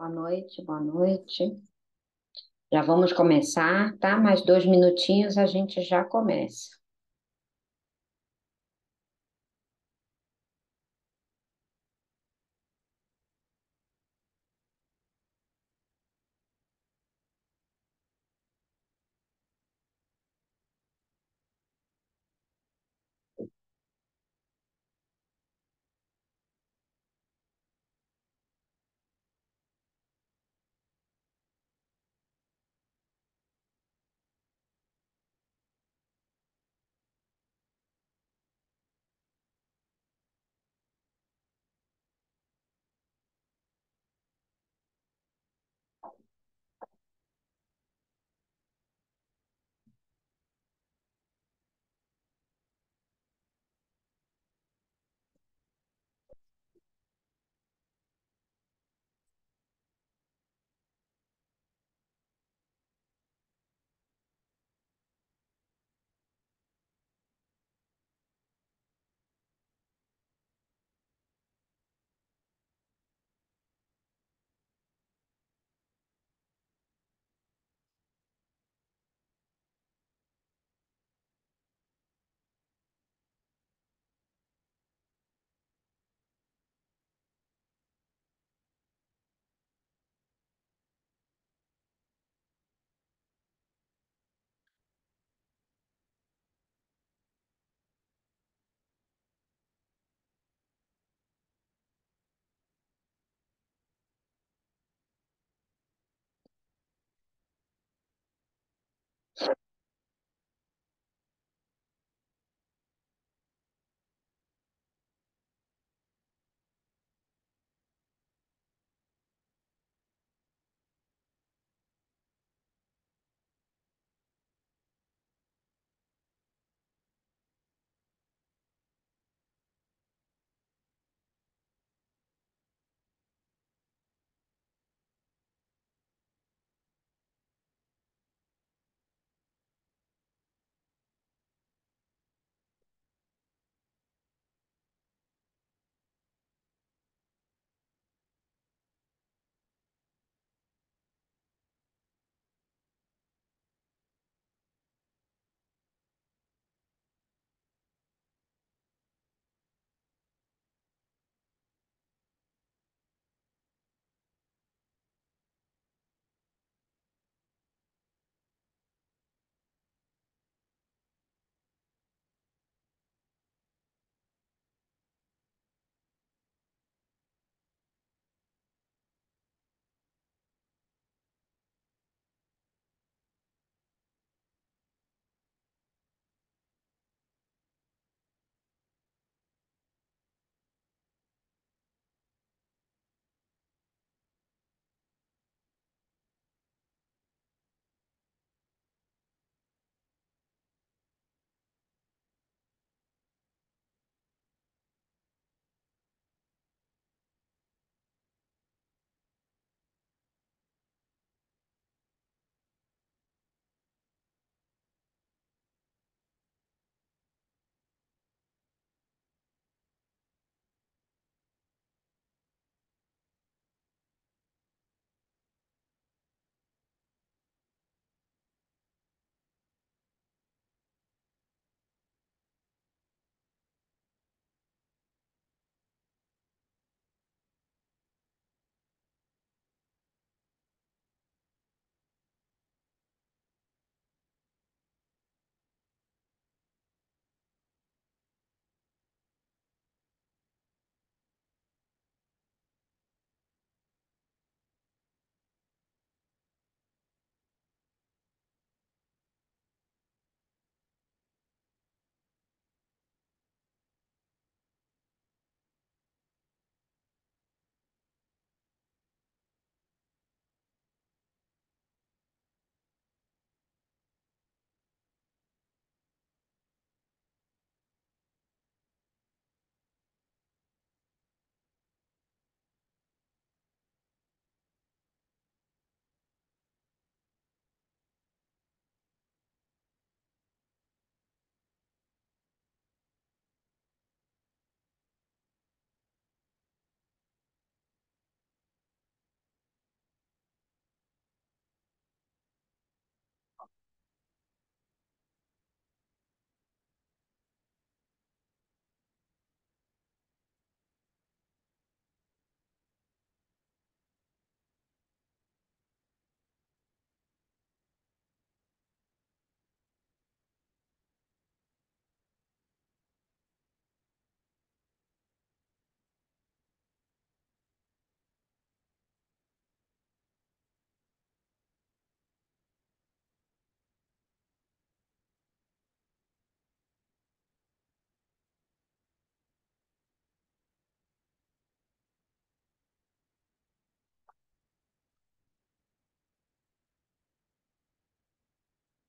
Boa noite, boa noite. Já vamos começar, tá? Mais 2 minutinhos a gente já começa.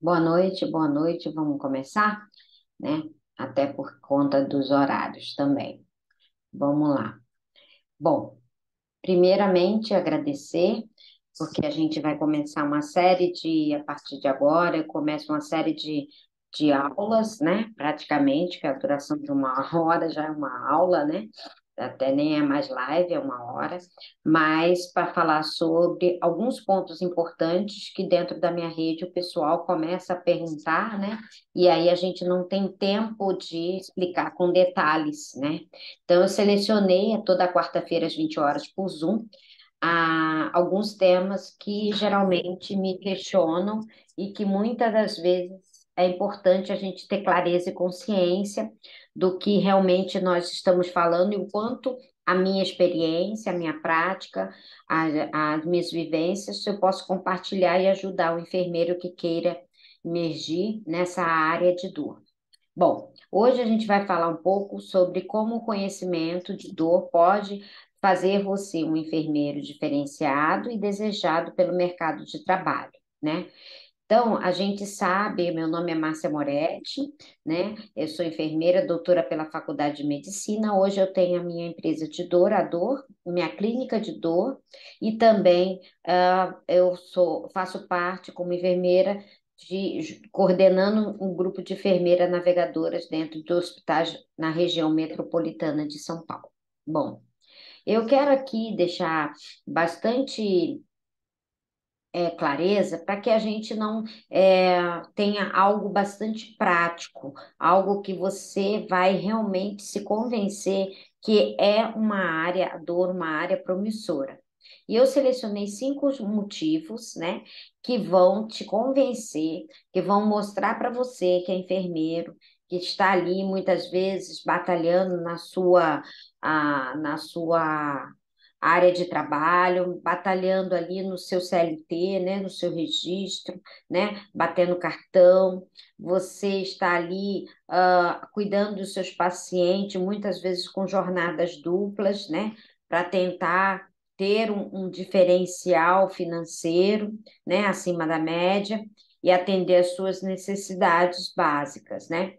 Boa noite, vamos começar, né? Até por conta dos horários também. Vamos lá. Bom, primeiramente agradecer, porque a gente vai começar uma série a partir de agora, eu começo uma série de aulas, né? Praticamente, que a duração de uma hora já é uma aula, né? Até nem é mais live, é uma hora, mas para falar sobre alguns pontos importantes que dentro da minha rede o pessoal começa a perguntar, né? E aí a gente não tem tempo de explicar com detalhes, né? Então eu selecionei toda quarta-feira às 20 horas por Zoom alguns temas que geralmente me questionam e que muitas das vezes é importante a gente ter clareza e consciência do que realmente nós estamos falando e o quanto a minha experiência, a minha prática, as minhas vivências, eu posso compartilhar e ajudar o enfermeiro que queira emergir nessa área de dor. Bom, hoje a gente vai falar um pouco sobre como o conhecimento de dor pode fazer você um enfermeiro diferenciado e desejado pelo mercado de trabalho, né? Então, a gente sabe, meu nome é Márcia Moretti, né? Eu sou enfermeira, doutora pela Faculdade de Medicina. Hoje eu tenho a minha empresa de dor, a Dor, minha clínica de dor, e também faço parte como enfermeira coordenando um grupo de enfermeiras navegadoras dentro de hospitais na região metropolitana de São Paulo. Bom, eu quero aqui deixar bastante clareza para que a gente não tenha algo bastante prático, algo que você vai realmente se convencer que é uma área, a dor, uma área promissora. E eu selecionei 5 motivos, né, que vão te convencer, que vão mostrar para você que é enfermeiro, que está ali muitas vezes batalhando na sua área de trabalho, batalhando ali no seu CLT, né, no seu registro, né, batendo cartão, você está ali cuidando dos seus pacientes, muitas vezes com jornadas duplas, né, para tentar ter um diferencial financeiro, né, acima da média e atender às suas necessidades básicas, né?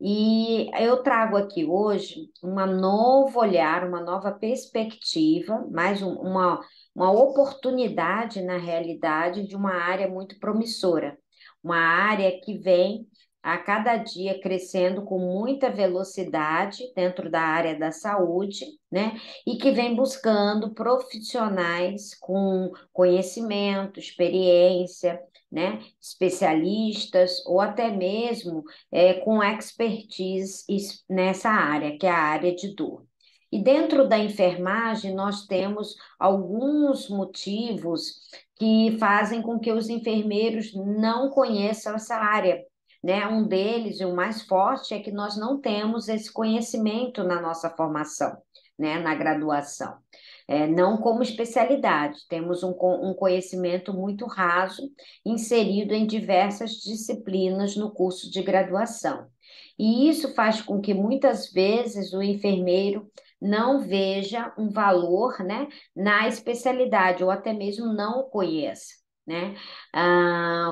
E eu trago aqui hoje um novo olhar, uma nova perspectiva, uma oportunidade na realidade de uma área muito promissora, uma área que vem a cada dia crescendo com muita velocidade dentro da área da saúde, né? E que vem buscando profissionais com conhecimento, experiência, né? Especialistas ou até mesmo com expertise nessa área, que é a área de dor. E dentro da enfermagem, nós temos alguns motivos que fazem com que os enfermeiros não conheçam essa área. Né? Um deles, e o mais forte, é que nós não temos esse conhecimento na nossa formação, né? Na graduação. Não como especialidade, temos um conhecimento muito raso inserido em diversas disciplinas no curso de graduação. E isso faz com que muitas vezes o enfermeiro não veja um valor, né, na especialidade, ou até mesmo não o conheça. Né?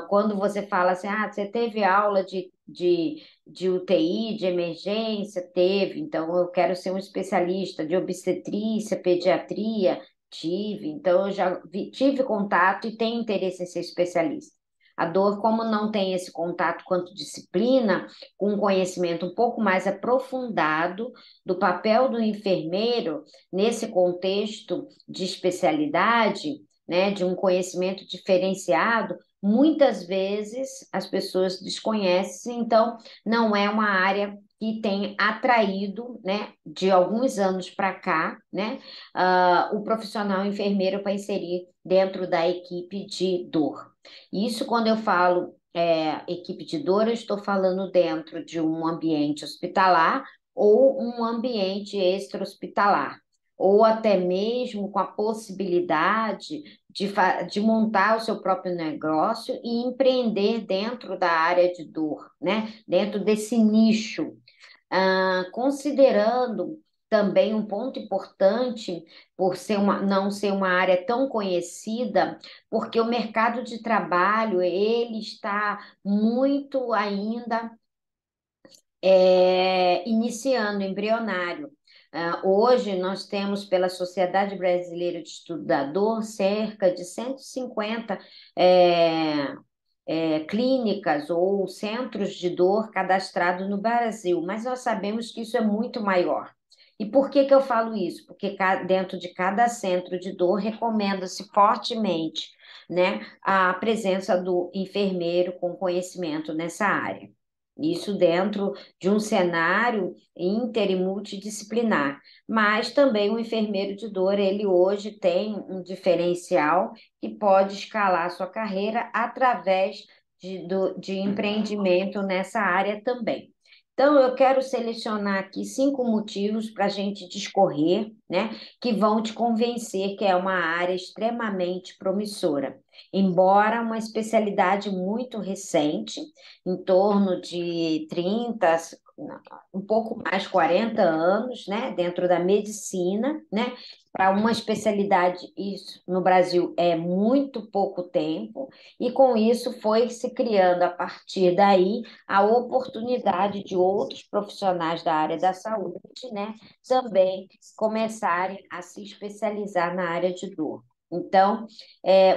Quando você fala assim, você teve aula de UTI, de emergência? Teve, então eu quero ser um especialista de obstetrícia, pediatria, tive, então eu tive contato e tenho interesse em ser especialista. A dor, como não tem esse contato quanto disciplina, com um conhecimento um pouco mais aprofundado do papel do enfermeiro nesse contexto de especialidade, né, de um conhecimento diferenciado, muitas vezes as pessoas desconhecem, então não é uma área que tem atraído, né, de alguns anos para cá, né, o profissional enfermeiro para inserir dentro da equipe de dor. Isso quando eu falo equipe de dor, eu estou falando dentro de um ambiente hospitalar ou um ambiente extra-hospitalar, ou até mesmo com a possibilidade de montar o seu próprio negócio e empreender dentro da área de dor, né? Dentro desse nicho, considerando também um ponto importante por ser não ser uma área tão conhecida, porque o mercado de trabalho ele está muito ainda iniciando, embrionário. Hoje nós temos pela Sociedade Brasileira de Estudo da Dor cerca de 150 é, clínicas ou centros de dor cadastrados no Brasil, mas nós sabemos que isso é muito maior. E por que que eu falo isso? Porque dentro de cada centro de dor recomenda-se fortemente, né, a presença do enfermeiro com conhecimento nessa área. Isso dentro de um cenário inter e multidisciplinar. Mas também o enfermeiro de dor, ele hoje tem um diferencial que pode escalar sua carreira através de empreendimento nessa área também. Então, eu quero selecionar aqui 5 motivos para a gente discorrer, né, que vão te convencer que é uma área extremamente promissora. Embora uma especialidade muito recente, em torno de 30, um pouco mais 40 anos, né, dentro da medicina, né, para uma especialidade, isso no Brasil é muito pouco tempo, e com isso foi se criando a partir daí a oportunidade de outros profissionais da área da saúde, né, também começarem a se especializar na área de dor. Então,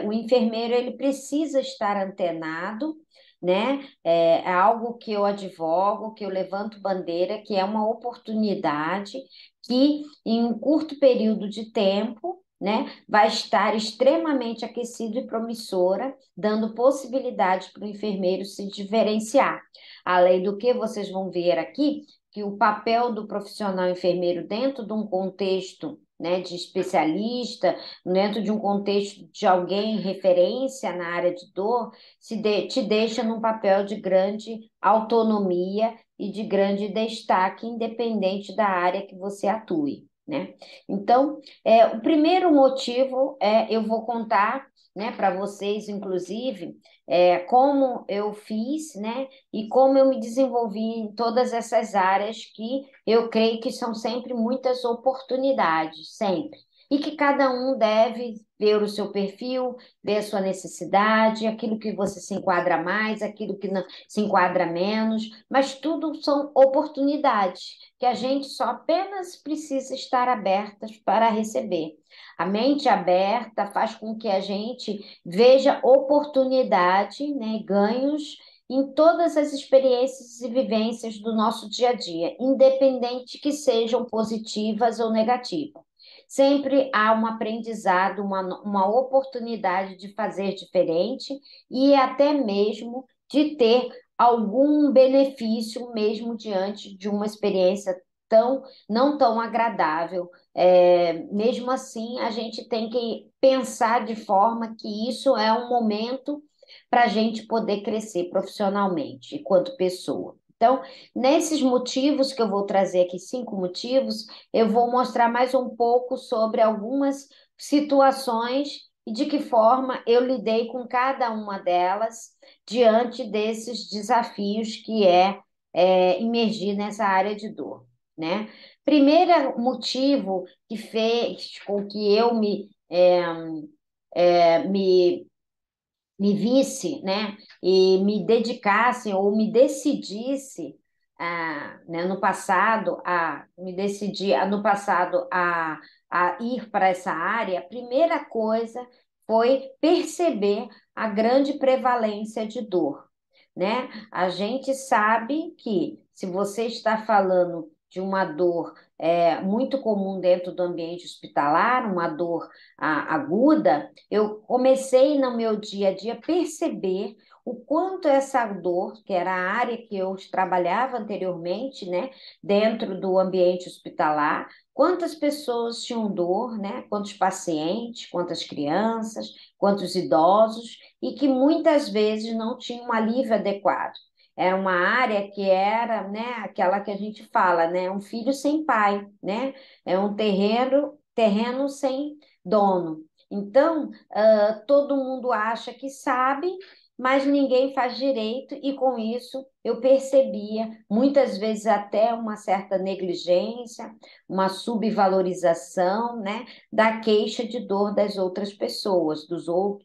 o enfermeiro ele precisa estar antenado, né? É algo que eu advogo, que eu levanto bandeira, que é uma oportunidade que, em um curto período de tempo, né, vai estar extremamente aquecido e promissora, dando possibilidade para o enfermeiro se diferenciar. Além do que vocês vão ver aqui, que o papel do profissional enfermeiro dentro de um contexto, né, de especialista, dentro de um contexto de alguém referência na área de dor, te deixa num papel de grande autonomia e de grande destaque, independente da área que você atue, né? Então, o primeiro motivo eu vou contar, né, para vocês, inclusive, como eu fiz, né, e como eu me desenvolvi em todas essas áreas que eu creio que são sempre muitas oportunidades, sempre. E que cada um deve ver o seu perfil, ver a sua necessidade, aquilo que você se enquadra mais, aquilo que não se enquadra menos, mas tudo são oportunidades que a gente só apenas precisa estar abertas para receber. A mente aberta faz com que a gente veja oportunidade, né, ganhos em todas as experiências e vivências do nosso dia a dia, independente que sejam positivas ou negativas. Sempre há um aprendizado, uma oportunidade de fazer diferente e até mesmo de ter algum benefício, mesmo diante de uma experiência não tão agradável. Mesmo assim, a gente tem que pensar de forma que isso é um momento para a gente poder crescer profissionalmente, enquanto pessoa. Então, nesses motivos que eu vou trazer aqui, 5 motivos, eu vou mostrar mais um pouco sobre algumas situações e de que forma eu lidei com cada uma delas diante desses desafios que imergir nessa área de dor, né? Primeiro motivo que fez com que eu me visse, né, e me dedicasse ou me decidisse, né, no passado me decidi no passado a ir para essa área, a primeira coisa foi perceber a grande prevalência de dor, né? A gente sabe que se você está falando de uma dor muito comum dentro do ambiente hospitalar, uma dor aguda, eu comecei no meu dia a dia perceber o quanto essa dor, que era a área que eu trabalhava anteriormente, né, dentro do ambiente hospitalar, quantas pessoas tinham dor, né, quantos pacientes, quantas crianças, quantos idosos, e que muitas vezes não tinham um alívio adequado. Era uma área que era, né, aquela que a gente fala, né, um filho sem pai, né, é um terreno sem dono. Então, todo mundo acha que sabe mas ninguém faz direito, e com isso eu percebia, muitas vezes até uma certa negligência, uma subvalorização, né, da queixa de dor das outras pessoas,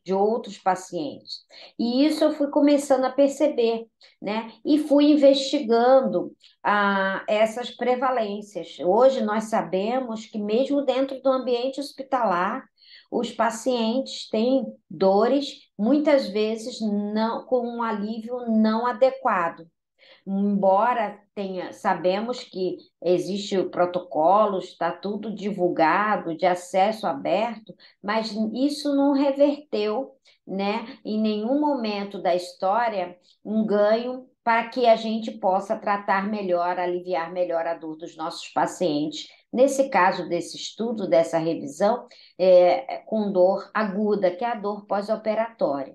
de outros pacientes. E isso eu fui começando a perceber, né, e fui investigando essas prevalências. Hoje nós sabemos que mesmo dentro do ambiente hospitalar, os pacientes têm dores, muitas vezes não com um alívio não adequado. Embora tenha, sabemos que existe protocolos, está tudo divulgado, de acesso aberto, mas isso não reverteu, né, em nenhum momento da história um ganho para que a gente possa tratar melhor, aliviar melhor a dor dos nossos pacientes. Nesse caso desse estudo, dessa revisão, com dor aguda, que é a dor pós-operatória.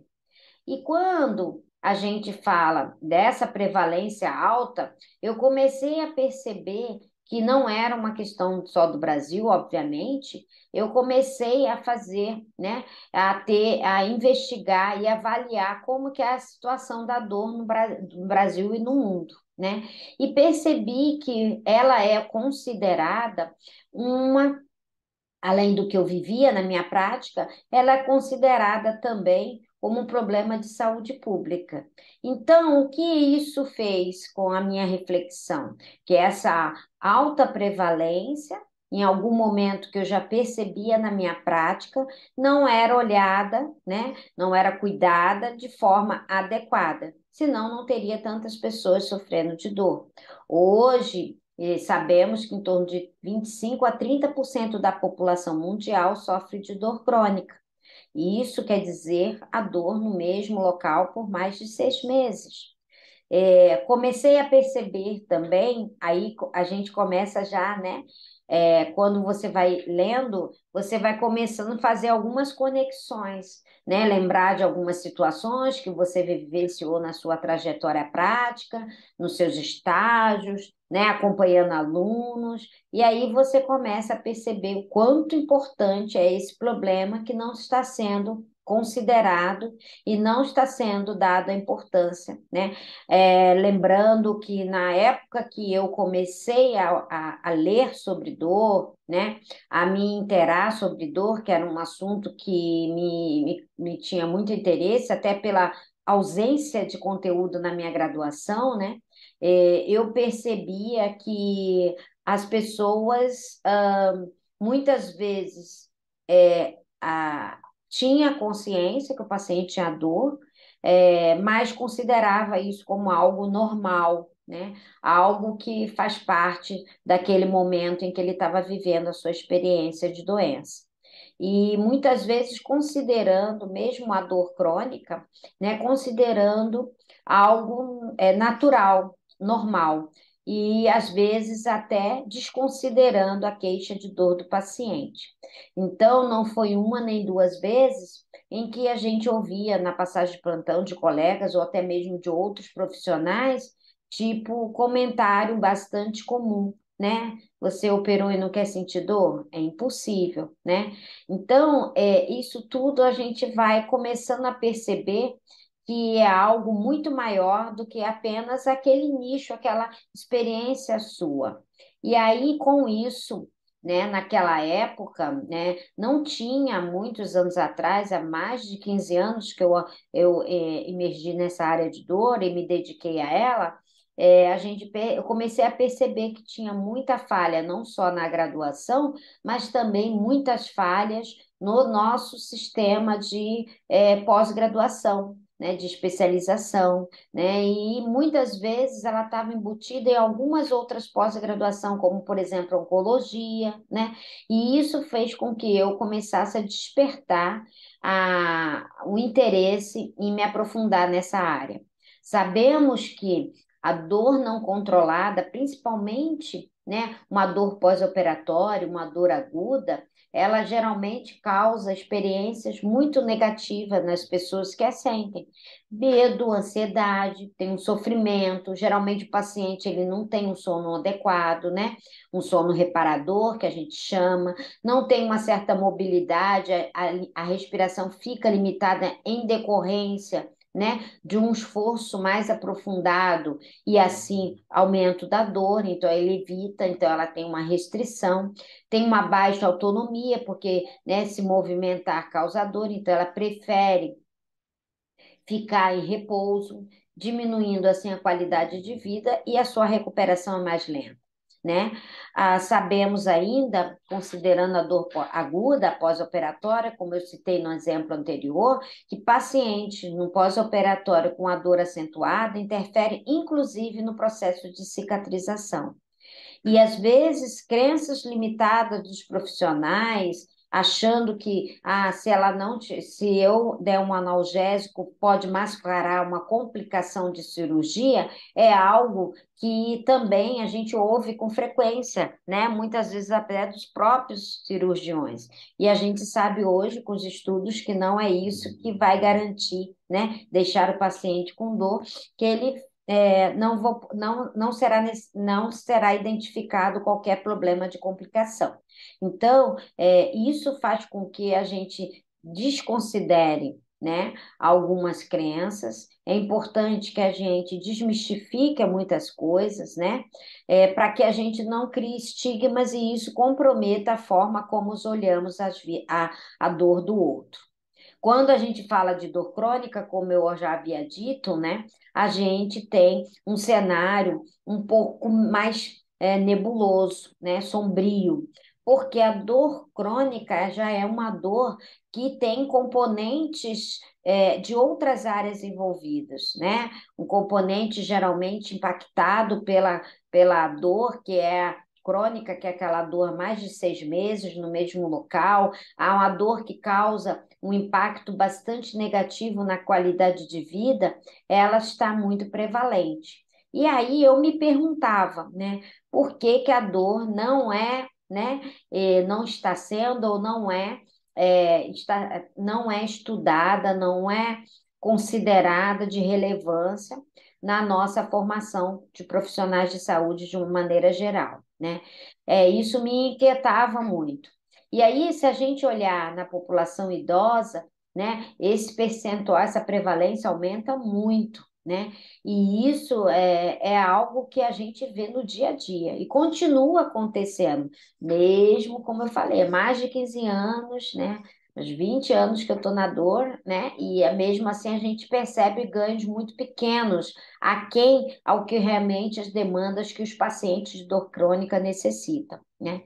E quando a gente fala dessa prevalência alta, eu comecei a perceber que não era uma questão só do Brasil, obviamente. Eu comecei a fazer, né, a investigar e avaliar como que é a situação da dor no Brasil e no mundo, né? E percebi que ela é considerada uma, além do que eu vivia na minha prática, ela é considerada também como um problema de saúde pública. Então, o que isso fez com a minha reflexão? Que essa alta prevalência, em algum momento que eu já percebia na minha prática, não era olhada, né? Não era cuidada de forma adequada, senão não teria tantas pessoas sofrendo de dor. Hoje, e sabemos que em torno de 25 a 30% da população mundial sofre de dor crônica. E isso quer dizer a dor no mesmo local por mais de 6 meses. Comecei a perceber também, aí a gente começa já, né? Quando você vai lendo, você vai começando a fazer algumas conexões, né? Lembrar de algumas situações que você vivenciou na sua trajetória prática, nos seus estágios, né? Acompanhando alunos, e aí você começa a perceber o quanto importante é esse problema que não está sendo considerado e não está sendo dado a importância, né? Lembrando que na época que eu comecei a ler sobre dor, né, a me interar sobre dor, que era um assunto que me tinha muito interesse, até pela ausência de conteúdo na minha graduação, né, eu percebia que as pessoas, muitas vezes, é, a, tinha consciência que o paciente tinha dor, mas considerava isso como algo normal, né? Algo que faz parte daquele momento em que ele estava vivendo a sua experiência de doença. E muitas vezes considerando mesmo a dor crônica, né? Considerando algo natural, normal. E às vezes até desconsiderando a queixa de dor do paciente. Então, não foi uma nem duas vezes em que a gente ouvia na passagem de plantão de colegas ou até mesmo de outros profissionais, tipo comentário bastante comum, né? Você operou e não quer sentir dor? É impossível, né? Então, isso tudo a gente vai começando a perceber que é algo muito maior do que apenas aquele nicho, aquela experiência sua. E aí, com isso, né, naquela época, né, não tinha muitos anos atrás, há mais de 15 anos que eu emergi nessa área de dor e me dediquei a ela, eu comecei a perceber que tinha muita falha, não só na graduação, mas também muitas falhas no nosso sistema de pós-graduação, né, de especialização, né, e muitas vezes ela estava embutida em algumas outras pós-graduação, como, por exemplo, oncologia, né, e isso fez com que eu começasse a despertar o interesse em me aprofundar nessa área. Sabemos que a dor não controlada, principalmente, né, uma dor pós-operatória, uma dor aguda, ela geralmente causa experiências muito negativas nas pessoas que a sentem. Medo, ansiedade, tem um sofrimento, geralmente o paciente ele não tem um sono adequado, né? Um sono reparador, que a gente chama, não tem uma certa mobilidade, a respiração fica limitada em decorrência, né, de um esforço mais aprofundado e assim aumento da dor, então ele evita, então ela tem uma restrição, tem uma baixa autonomia, porque, né, se movimentar causa dor, então ela prefere ficar em repouso, diminuindo assim a qualidade de vida e a sua recuperação é mais lenta, né? Sabemos ainda, considerando a dor aguda pós-operatória, como eu citei no exemplo anterior, que pacientes no pós-operatório com a dor acentuada interfere inclusive no processo de cicatrização. E às vezes crenças limitadas dos profissionais, achando que se ela não se eu der um analgésico pode mascarar uma complicação de cirurgia, é algo que também a gente ouve com frequência, né? Muitas vezes até dos próprios cirurgiões. E a gente sabe hoje com os estudos que não é isso que vai garantir, né? Deixar o paciente com dor, que ele não será identificado qualquer problema de complicação. Então, isso faz com que a gente desconsidere, né, algumas crenças. É importante que a gente desmistifique muitas coisas, né, para que a gente não crie estigmas e isso comprometa a forma como olhamos a dor do outro. Quando a gente fala de dor crônica, como eu já havia dito, né, a gente tem um cenário um pouco mais nebuloso, né, sombrio, porque a dor crônica já é uma dor que tem componentes de outras áreas envolvidas, né? Um componente geralmente impactado pela dor, que é a crônica, que é aquela dor mais de 6 meses no mesmo local, há uma dor que causa um impacto bastante negativo na qualidade de vida, ela está muito prevalente. E aí eu me perguntava, né, por que que a dor não é, né, não está sendo ou não é estudada, não é considerada de relevância na nossa formação de profissionais de saúde de uma maneira geral, né? Isso me inquietava muito. E aí, se a gente olhar na população idosa, né, esse percentual, essa prevalência aumenta muito, né? E isso é algo que a gente vê no dia a dia e continua acontecendo, mesmo, como eu falei, mais de 15 anos, né? Uns 20 anos que eu estou na dor, né? E mesmo assim a gente percebe ganhos muito pequenos, aquém ao que realmente as demandas que os pacientes de dor crônica necessitam, né?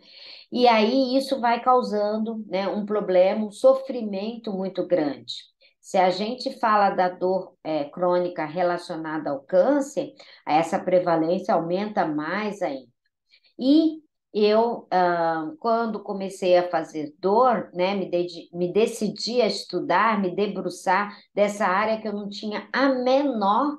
E aí isso vai causando, né, um problema, um sofrimento muito grande. Se a gente fala da dor crônica relacionada ao câncer, essa prevalência aumenta mais ainda. E eu, quando comecei a fazer dor, né, me decidi a estudar, me debruçar dessa área que eu não tinha a menor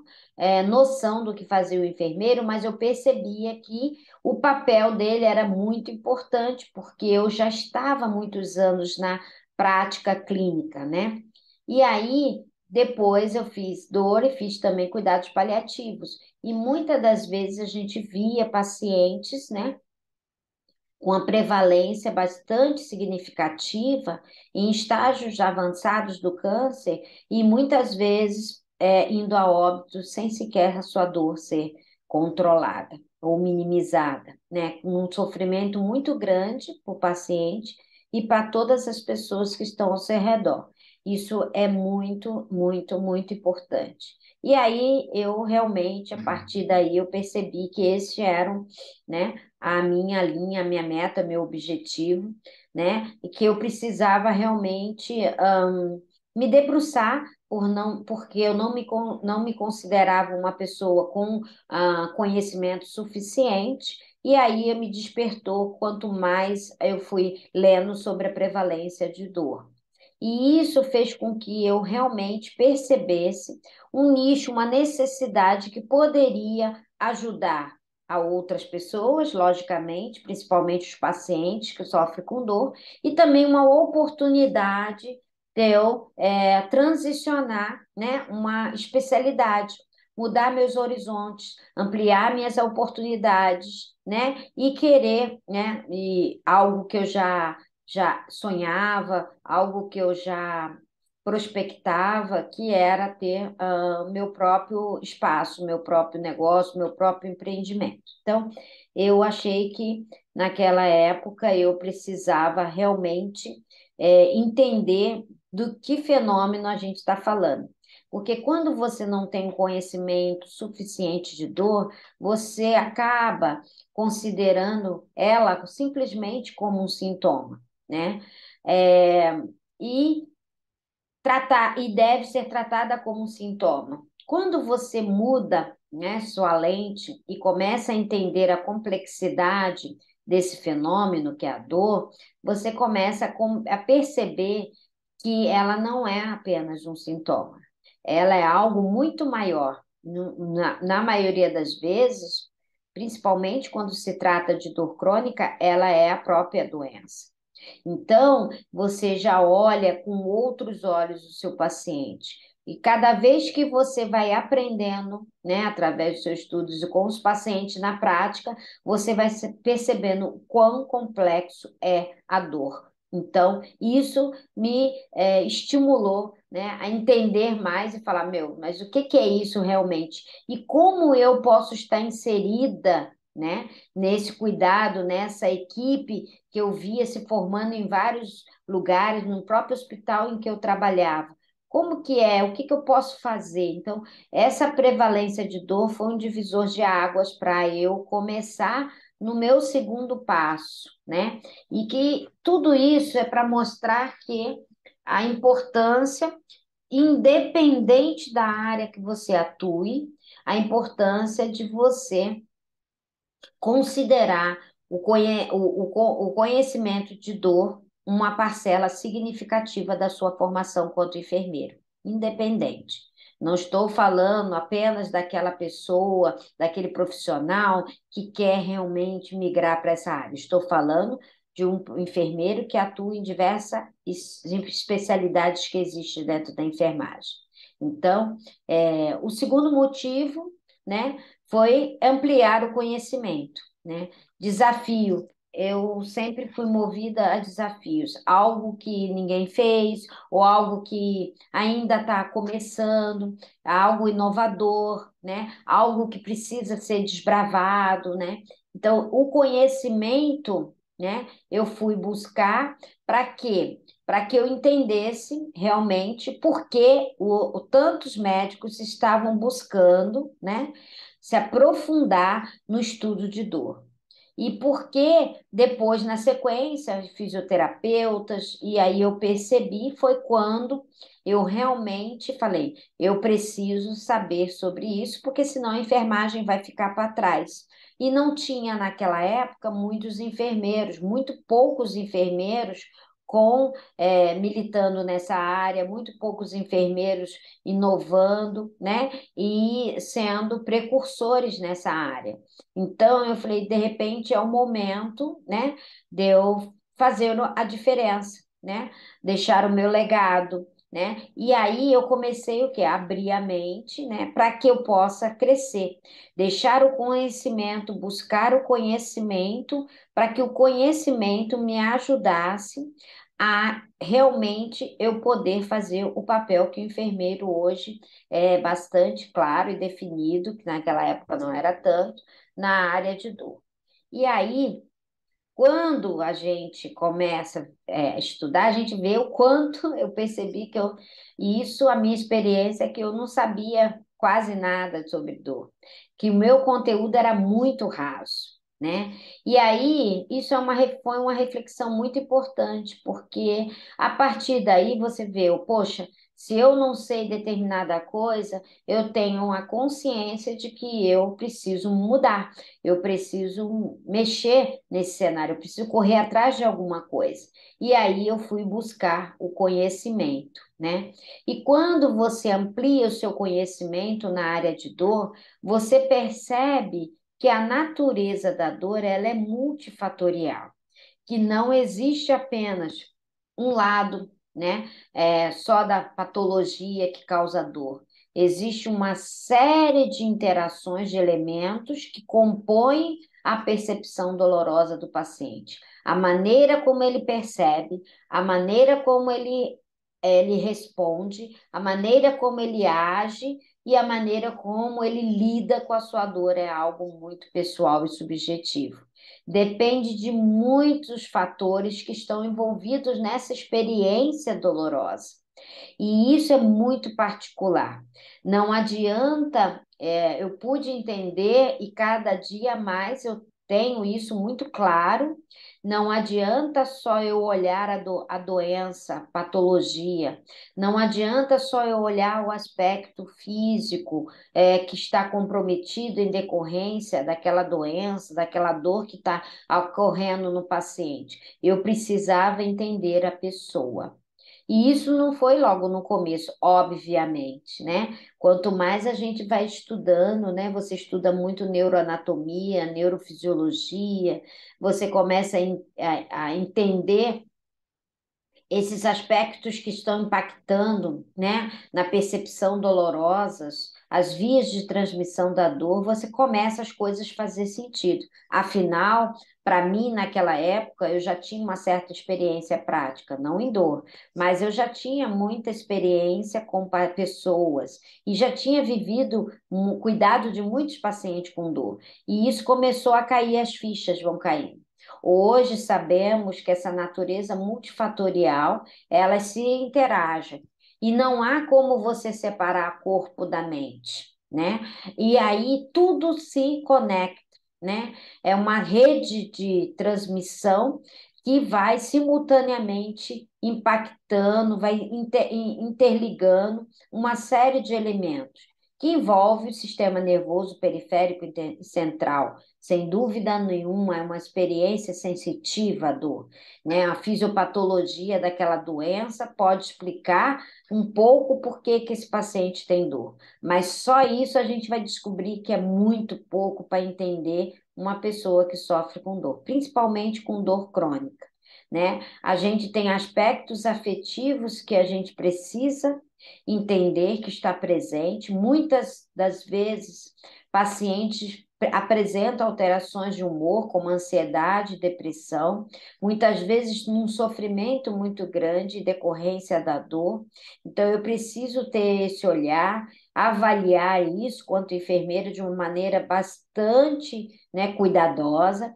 noção do que fazia o enfermeiro, mas eu percebia que o papel dele era muito importante, porque eu já estava há muitos anos na prática clínica, né? E aí, depois eu fiz dor e fiz também cuidados paliativos. E muitas das vezes a gente via pacientes, né, com a prevalência bastante significativa em estágios já avançados do câncer e muitas vezes indo a óbito sem sequer a sua dor ser controlada ou minimizada, né? Um sofrimento muito grande para o paciente e para todas as pessoas que estão ao seu redor. Isso é muito, muito, muito importante. E aí eu realmente, a partir daí, eu percebi que esses eram, né, a minha linha, a minha meta, meu objetivo, né? E que eu precisava realmente me debruçar porque eu não me considerava uma pessoa com conhecimento suficiente, e aí me despertou quanto mais eu fui lendo sobre a prevalência de dor. E isso fez com que eu realmente percebesse um nicho, uma necessidade que poderia ajudar a outras pessoas, logicamente, principalmente os pacientes que sofrem com dor, e também uma oportunidade de eu transicionar, né, uma especialidade, mudar meus horizontes, ampliar minhas oportunidades, né, e querer, né, algo que eu já sonhava, algo que eu já prospectava, que era ter meu próprio espaço, meu próprio negócio, meu próprio empreendimento. Então, eu achei que naquela época eu precisava realmente entender do que fenômeno a gente está falando. Porque quando você não tem um conhecimento suficiente de dor, você acaba considerando ela simplesmente como um sintoma, né? É, e e deve ser tratada como um sintoma. Quando você muda, né, sua lente e começa a entender a complexidade desse fenômeno que é a dor, você começa a perceber que ela não é apenas um sintoma. Ela é algo muito maior. Na maioria das vezes, principalmente quando se trata de dor crônica, ela é a própria doença. Então, você já olha com outros olhos o seu paciente. E cada vez que você vai aprendendo, né, através dos seus estudos e com os pacientes na prática, você vai percebendo o quão complexo é a dor. Então, isso me estimulou, né, a entender mais e falar, meu, mas o que que é isso realmente? E como eu posso estar inserida, né, nesse cuidado, nessa equipe que eu via se formando em vários lugares, no próprio hospital em que eu trabalhava. Como que é? O que que eu posso fazer? Então, essa prevalência de dor foi um divisor de águas para eu começar no meu segundo passo, né? E que tudo isso é para mostrar que a importância, independente da área que você atue, a importância de você considerar o conhecimento de dor uma parcela significativa da sua formação quanto enfermeiro, independente. Não estou falando apenas daquela pessoa, daquele profissional que quer realmente migrar para essa área. Estou falando de um enfermeiro que atua em diversas especialidades que existem dentro da enfermagem. Então, o segundo motivo, né, foi ampliar o conhecimento, né? Desafio. Eu sempre fui movida a desafios, algo que ninguém fez, ou algo que ainda está começando, algo inovador, né? Algo que precisa ser desbravado, né? Então, o conhecimento, né? Eu fui buscar para quê? Para que eu entendesse realmente por que tantos médicos estavam buscando, né? Se aprofundar no estudo de dor. E porque depois, na sequência, fisioterapeutas, e aí eu percebi, foi quando eu realmente falei, eu preciso saber sobre isso, porque senão a enfermagem vai ficar para trás. E não tinha naquela época muitos enfermeiros, muito poucos enfermeiros militando nessa área, muito poucos enfermeiros inovando, né? E sendo precursores nessa área. Então, eu falei, de repente é o momento, né, de eu fazer a diferença, né? Deixar o meu legado, né? E aí eu comecei o quê? Abrir a mente, né, para que eu possa crescer, deixar o conhecimento, buscar o conhecimento, para que o conhecimento me ajudasse a realmente eu poder fazer o papel que o enfermeiro hoje é bastante claro e definido, que naquela época não era tanto, na área de dor. E aí, quando a gente começa a estudar, a gente vê o quanto eu percebi e isso a minha experiência é que eu não sabia quase nada sobre dor, que o meu conteúdo era muito raso, né? E aí, isso foi uma reflexão muito importante, porque a partir daí você vê, poxa, se eu não sei determinada coisa, eu tenho uma consciência de que eu preciso mudar, eu preciso mexer nesse cenário, eu preciso correr atrás de alguma coisa. E aí eu fui buscar o conhecimento, né? E quando você amplia o seu conhecimento na área de dor, você percebe que a natureza da dor ela é multifatorial, que não existe apenas um lado, né? Só da patologia que causa dor. Existe uma série de interações de elementos que compõem a percepção dolorosa do paciente. A maneira como ele percebe, a maneira como ele ele responde, a maneira como ele age e a maneira como ele lida com a sua dor é algo muito pessoal e subjetivo. Depende de muitos fatores que estão envolvidos nessa experiência dolorosa. E isso é muito particular. Não adianta, eu pude entender e cada dia mais eu tenho isso muito claro. Não adianta só eu olhar a doença, a patologia, não adianta só eu olhar o aspecto físico, que está comprometido em decorrência daquela doença, daquela dor que está ocorrendo no paciente. Eu precisava entender a pessoa. E isso não foi logo no começo, obviamente, né? Quanto mais a gente vai estudando, né? Você estuda muito neuroanatomia, neurofisiologia, você começa a entender esses aspectos que estão impactando, né, na percepção dolorosas, as vias de transmissão da dor, você começa as coisas a fazer sentido. Afinal, para mim, naquela época, eu já tinha uma certa experiência prática, não em dor, mas eu já tinha muita experiência com pessoas e já tinha vivido cuidado de muitos pacientes com dor. E isso começou a cair, as fichas vão caindo. Hoje sabemos que essa natureza multifatorial, elas se interagem e não há como você separar corpo da mente, né? E aí tudo se conecta, né? É uma rede de transmissão que vai simultaneamente impactando, vai interligando uma série de elementos que envolve o sistema nervoso periférico e central. Sem dúvida nenhuma, é uma experiência sensitiva à dor, né? A fisiopatologia daquela doença pode explicar um pouco por que que esse paciente tem dor, mas só isso a gente vai descobrir que é muito pouco para entender uma pessoa que sofre com dor, principalmente com dor crônica, né? A gente tem aspectos afetivos que a gente precisa entender que está presente. Muitas das vezes, pacientes apresentam alterações de humor, como ansiedade, depressão, muitas vezes num sofrimento muito grande em decorrência da dor. Então, eu preciso ter esse olhar, avaliar isso, quanto enfermeira, de uma maneira bastante, né, cuidadosa.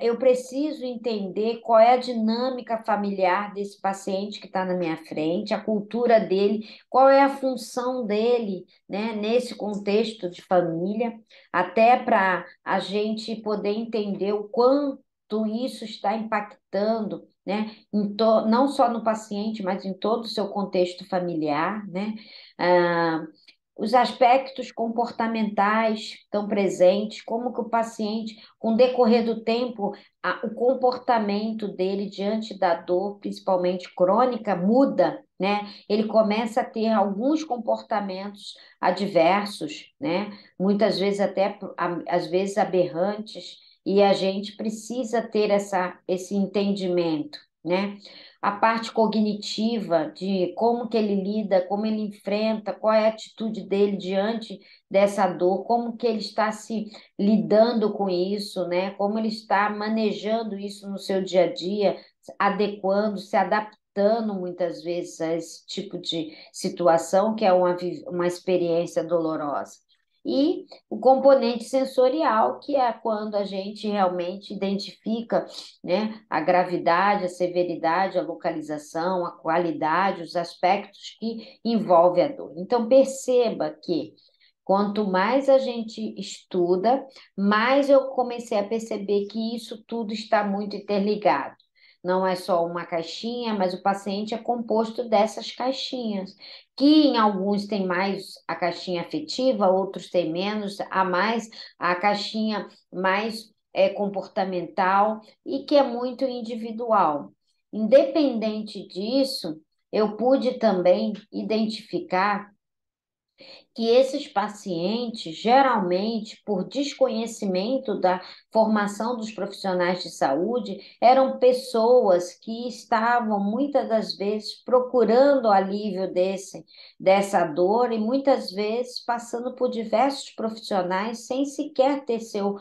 Eu preciso entender qual é a dinâmica familiar desse paciente que está na minha frente, a cultura dele, qual é a função dele, né, nesse contexto de família, até para a gente poder entender o quanto isso está impactando, né, não só no paciente, mas em todo o seu contexto familiar, né? Ah, os aspectos comportamentais estão presentes, como que o paciente, com o decorrer do tempo, o comportamento dele diante da dor, principalmente crônica, muda, né? Ele começa a ter alguns comportamentos adversos, né? Muitas vezes até, às vezes, aberrantes, e a gente precisa ter esse entendimento, né? A parte cognitiva de como que ele lida, como ele enfrenta, qual é a atitude dele diante dessa dor, como que ele está se lidando com isso, né? Como ele está manejando isso no seu dia a dia, adequando, se adaptando muitas vezes a esse tipo de situação que é uma experiência dolorosa. E o componente sensorial, que é quando a gente realmente identifica, né, a gravidade, a severidade, a localização, a qualidade, os aspectos que envolvem a dor. Então, perceba que quanto mais a gente estuda, mais eu comecei a perceber que isso tudo está muito interligado. Não é só uma caixinha, mas o paciente é composto dessas caixinhas, que em alguns tem mais a caixinha afetiva, outros têm menos, há mais a caixinha mais comportamental e que é muito individual. Independente disso, eu pude também identificar que esses pacientes, geralmente, por desconhecimento da formação dos profissionais de saúde, eram pessoas que estavam, muitas das vezes, procurando alívio dessa dor e muitas vezes passando por diversos profissionais sem sequer ter seu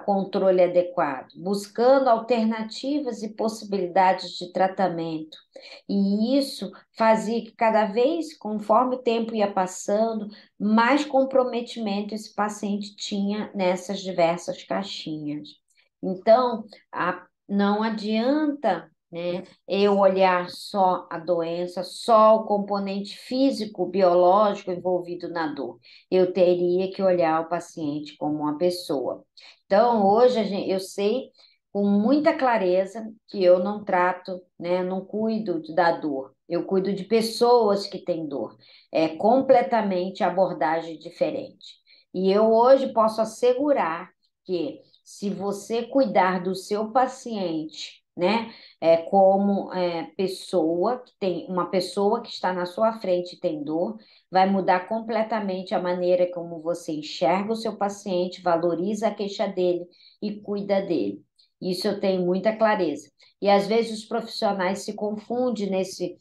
controle adequado, buscando alternativas e possibilidades de tratamento. E isso fazia que cada vez, conforme o tempo ia passando, mais comprometimento esse paciente tinha nessas diversas caixinhas. Então, não adianta, né, eu olhar só a doença, só o componente físico, biológico envolvido na dor. Eu teria que olhar o paciente como uma pessoa. Então, hoje eu sei com muita clareza que eu não trato, né, não cuido da dor. Eu cuido de pessoas que têm dor. É completamente abordagem diferente. E eu hoje posso assegurar que se você cuidar do seu paciente, né, como pessoa que tem uma pessoa que está na sua frente e tem dor, vai mudar completamente a maneira como você enxerga o seu paciente, valoriza a queixa dele e cuida dele. Isso eu tenho muita clareza. E às vezes os profissionais se confundem nesse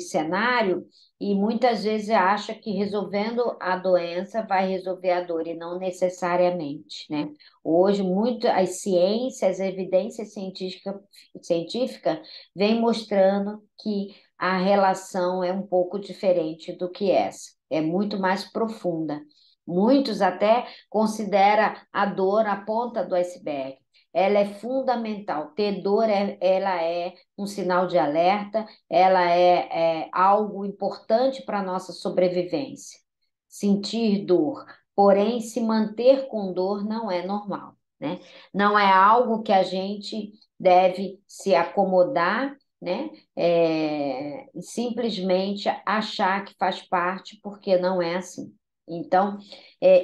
cenário e muitas vezes acha que resolvendo a doença vai resolver a dor, e não necessariamente, né? Hoje, muito as ciências, a evidência científica vem mostrando que a relação é um pouco diferente do que essa, é muito mais profunda. Muitos até consideram a dor a ponta do iceberg. Ela é fundamental. Ter dor, ela é um sinal de alerta, ela é algo importante para a nossa sobrevivência. Sentir dor, porém, se manter com dor não é normal, né? Não é algo que a gente deve se acomodar, né? E simplesmente achar que faz parte, porque não é assim. Então,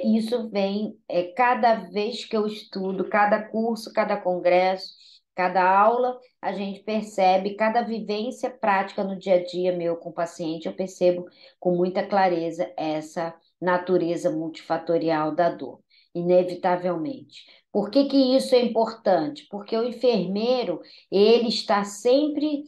isso vem cada vez que eu estudo, cada curso, cada congresso, cada aula, a gente percebe, cada vivência prática no dia a dia meu com o paciente, eu percebo com muita clareza essa natureza multifatorial da dor, inevitavelmente. Por que que isso é importante? Porque o enfermeiro, ele está sempre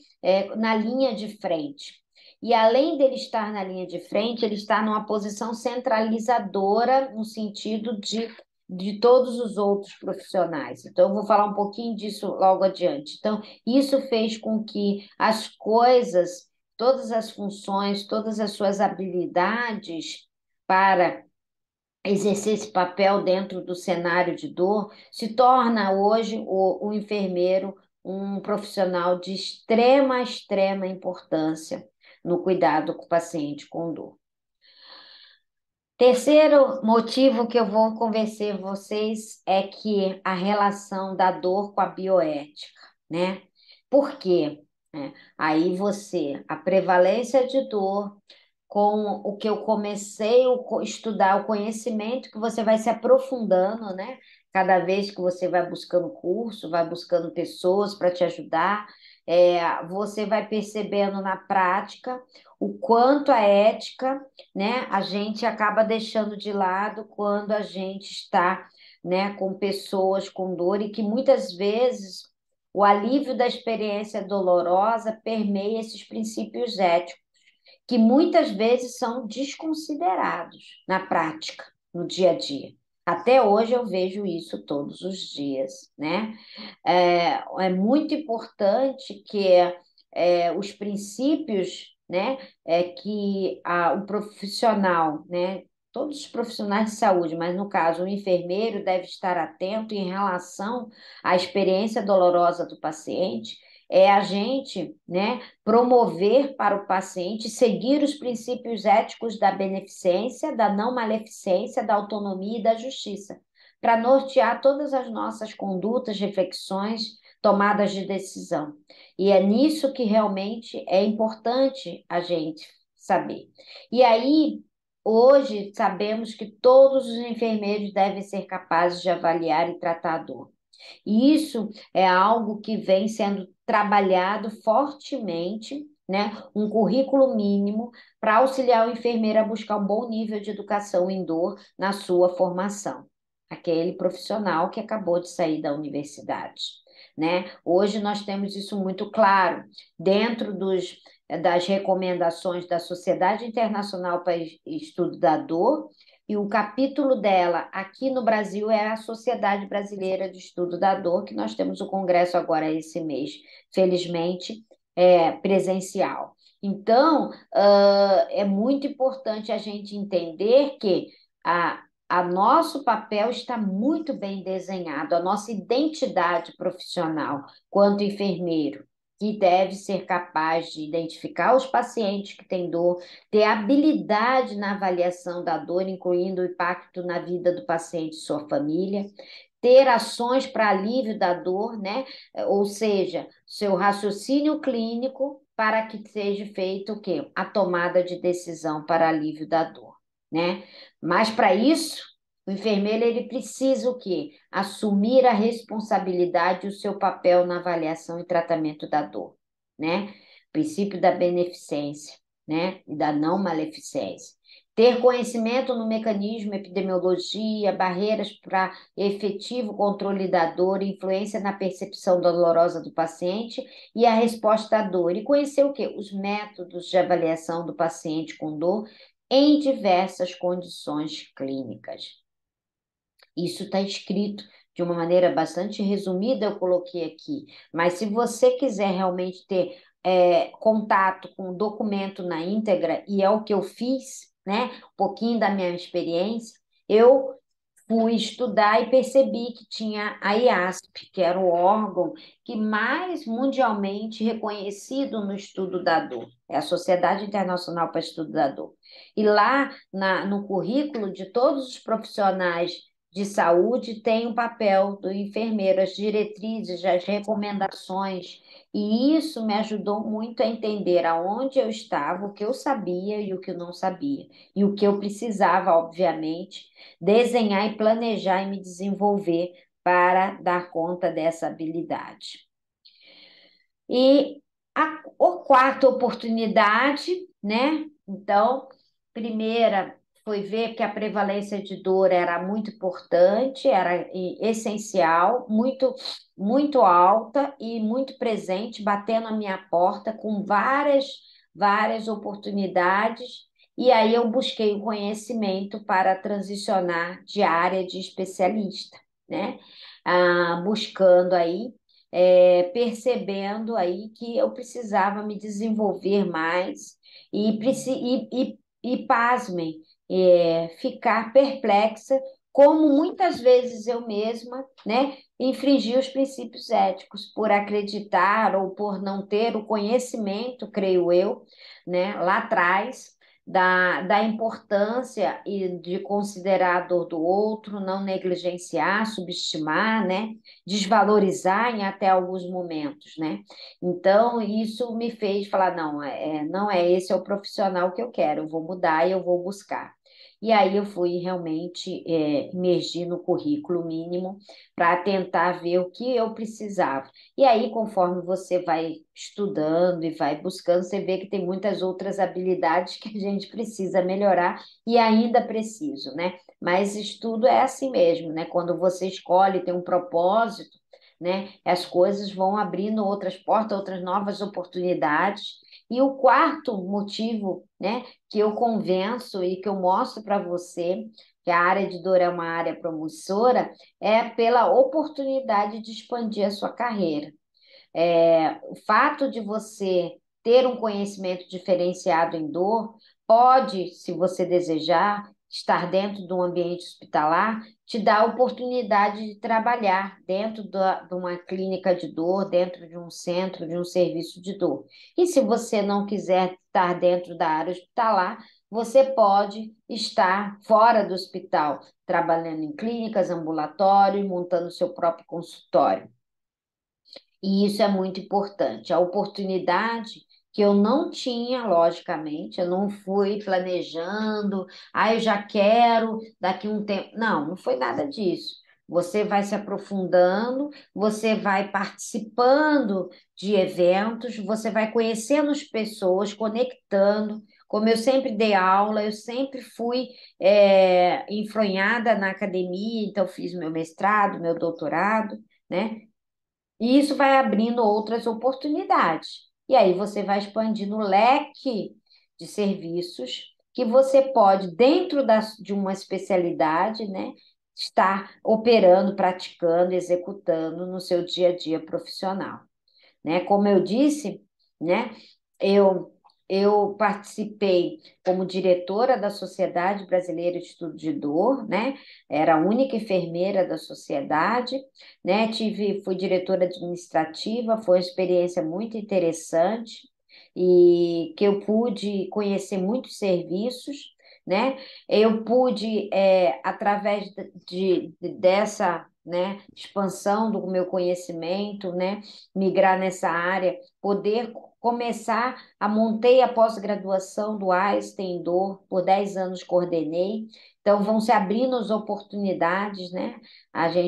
na linha de frente. E além dele estar na linha de frente, ele está numa posição centralizadora no sentido de todos os outros profissionais. Então, eu vou falar um pouquinho disso logo adiante. Então, isso fez com que as coisas, todas as funções, todas as suas habilidades para exercer esse papel dentro do cenário de dor, se torna hoje o enfermeiro um profissional de extrema importância no cuidado com o paciente com dor. Terceiro motivo que eu vou convencer vocês é que a relação da dor com a bioética, né? Por quê? Aí a prevalência de dor com o que eu comecei a estudar, o conhecimento que você vai se aprofundando, né? Cada vez que você vai buscando curso, vai buscando pessoas para te ajudar, você vai percebendo na prática o quanto a ética, né, a gente acaba deixando de lado quando a gente está, né, com pessoas com dor e que muitas vezes o alívio da experiência dolorosa permeia esses princípios éticos que muitas vezes são desconsiderados na prática, no dia a dia. Até hoje eu vejo isso todos os dias, né? É muito importante que os princípios, né, que o profissional, né, todos os profissionais de saúde, mas no caso o enfermeiro deve estar atento em relação à experiência dolorosa do paciente, é a gente, né, promover para o paciente seguir os princípios éticos da beneficência, da não maleficência, da autonomia e da justiça, para nortear todas as nossas condutas, reflexões, tomadas de decisão. E é nisso que realmente é importante a gente saber. E aí, hoje, sabemos que todos os enfermeiros devem ser capazes de avaliar e tratar a dor. E isso é algo que vem sendo trabalhado fortemente, né? Um currículo mínimo para auxiliar o enfermeiro a buscar um bom nível de educação em dor na sua formação. Aquele profissional que acabou de sair da universidade, né? Hoje nós temos isso muito claro dentro das recomendações da Sociedade Internacional para Estudo da Dor, e o capítulo dela aqui no Brasil é a Sociedade Brasileira de Estudo da Dor, que nós temos o congresso agora esse mês, felizmente, presencial. Então, é muito importante a gente entender que a nosso papel está muito bem desenhado, a nossa identidade profissional quanto enfermeiro, que deve ser capaz de identificar os pacientes que têm dor, ter habilidade na avaliação da dor, incluindo o impacto na vida do paciente e sua família, ter ações para alívio da dor, né? Ou seja, seu raciocínio clínico para que seja feito o quê? A tomada de decisão para alívio da dor, né? Mas para isso, o enfermeiro ele precisa o quê? Assumir a responsabilidade e o seu papel na avaliação e tratamento da dor, né? Princípio da beneficência, né? E da não maleficência. Ter conhecimento no mecanismo, epidemiologia, barreiras para efetivo controle da dor, influência na percepção dolorosa do paciente e a resposta à dor. E conhecer o quê? Os métodos de avaliação do paciente com dor em diversas condições clínicas. Isso está escrito de uma maneira bastante resumida, eu coloquei aqui. Mas se você quiser realmente ter contato com o documento na íntegra, e é o que eu fiz, né? Um pouquinho da minha experiência, eu fui estudar e percebi que tinha a IASP, que era o órgão que mais mundialmente reconhecido no estudo da dor. É a Sociedade Internacional para o Estudo da Dor. E lá no currículo de todos os profissionais de saúde tem o papel do enfermeiro, as diretrizes, as recomendações. E isso me ajudou muito a entender aonde eu estava, o que eu sabia e o que eu não sabia. E o que eu precisava, obviamente, desenhar e planejar e me desenvolver para dar conta dessa habilidade. E a quarta oportunidade, né? Então, primeira foi ver que a prevalência de dor era muito importante, era essencial, muito alta e muito presente, batendo a minha porta com várias oportunidades. E aí eu busquei o conhecimento para transicionar de área de especialista, né? Buscando aí percebendo aí que eu precisava me desenvolver mais e pasmem, ficar perplexa, como muitas vezes eu mesma, né, infringi os princípios éticos por acreditar ou por não ter o conhecimento, creio eu, né, lá atrás. Da importância e de considerar a dor do outro, não negligenciar, subestimar, né? Desvalorizar em até alguns momentos, né? Então, isso me fez falar, não, não é esse é o profissional que eu quero, eu vou mudar e eu vou buscar. E aí eu fui realmente imergir no currículo mínimo para tentar ver o que eu precisava. E aí, conforme você vai estudando e vai buscando, você vê que tem muitas outras habilidades que a gente precisa melhorar e ainda preciso, né? Mas estudo é assim mesmo, né? Quando você escolhe, tem um propósito, né? As coisas vão abrindo outras portas, outras novas oportunidades. E o quarto motivo, né, que eu convenço e que eu mostro para você que a área de dor é uma área promissora, é pela oportunidade de expandir a sua carreira. O fato de você ter um conhecimento diferenciado em dor pode, se você desejar, estar dentro de um ambiente hospitalar, te dá a oportunidade de trabalhar dentro de uma clínica de dor, dentro de um centro, de um serviço de dor. E se você não quiser estar dentro da área hospitalar, você pode estar fora do hospital, trabalhando em clínicas, ambulatório, montando seu próprio consultório. E isso é muito importante. A oportunidade que eu não tinha, logicamente, eu não fui planejando, eu já quero daqui um tempo. Não, não foi nada disso. Você vai se aprofundando, você vai participando de eventos, você vai conhecendo as pessoas, conectando. Como eu sempre dei aula, eu sempre fui enfronhada na academia, então fiz meu mestrado, meu doutorado, né? E isso vai abrindo outras oportunidades. E aí você vai expandindo o leque de serviços que você pode, dentro de uma especialidade, né, estar operando, praticando, executando no seu dia a dia profissional, né? Como eu disse, né, eu eu participei como diretora da Sociedade Brasileira de Estudo de Dor, né? Era a única enfermeira da sociedade, né? Fui diretora administrativa, foi uma experiência muito interessante e que eu pude conhecer muitos serviços, né? Eu pude, através dessa, né, expansão do meu conhecimento, né, migrar nessa área, poder começar montei a pós-graduação do Einstein em Dor, por 10 anos coordenei, então vão se abrindo as oportunidades, né?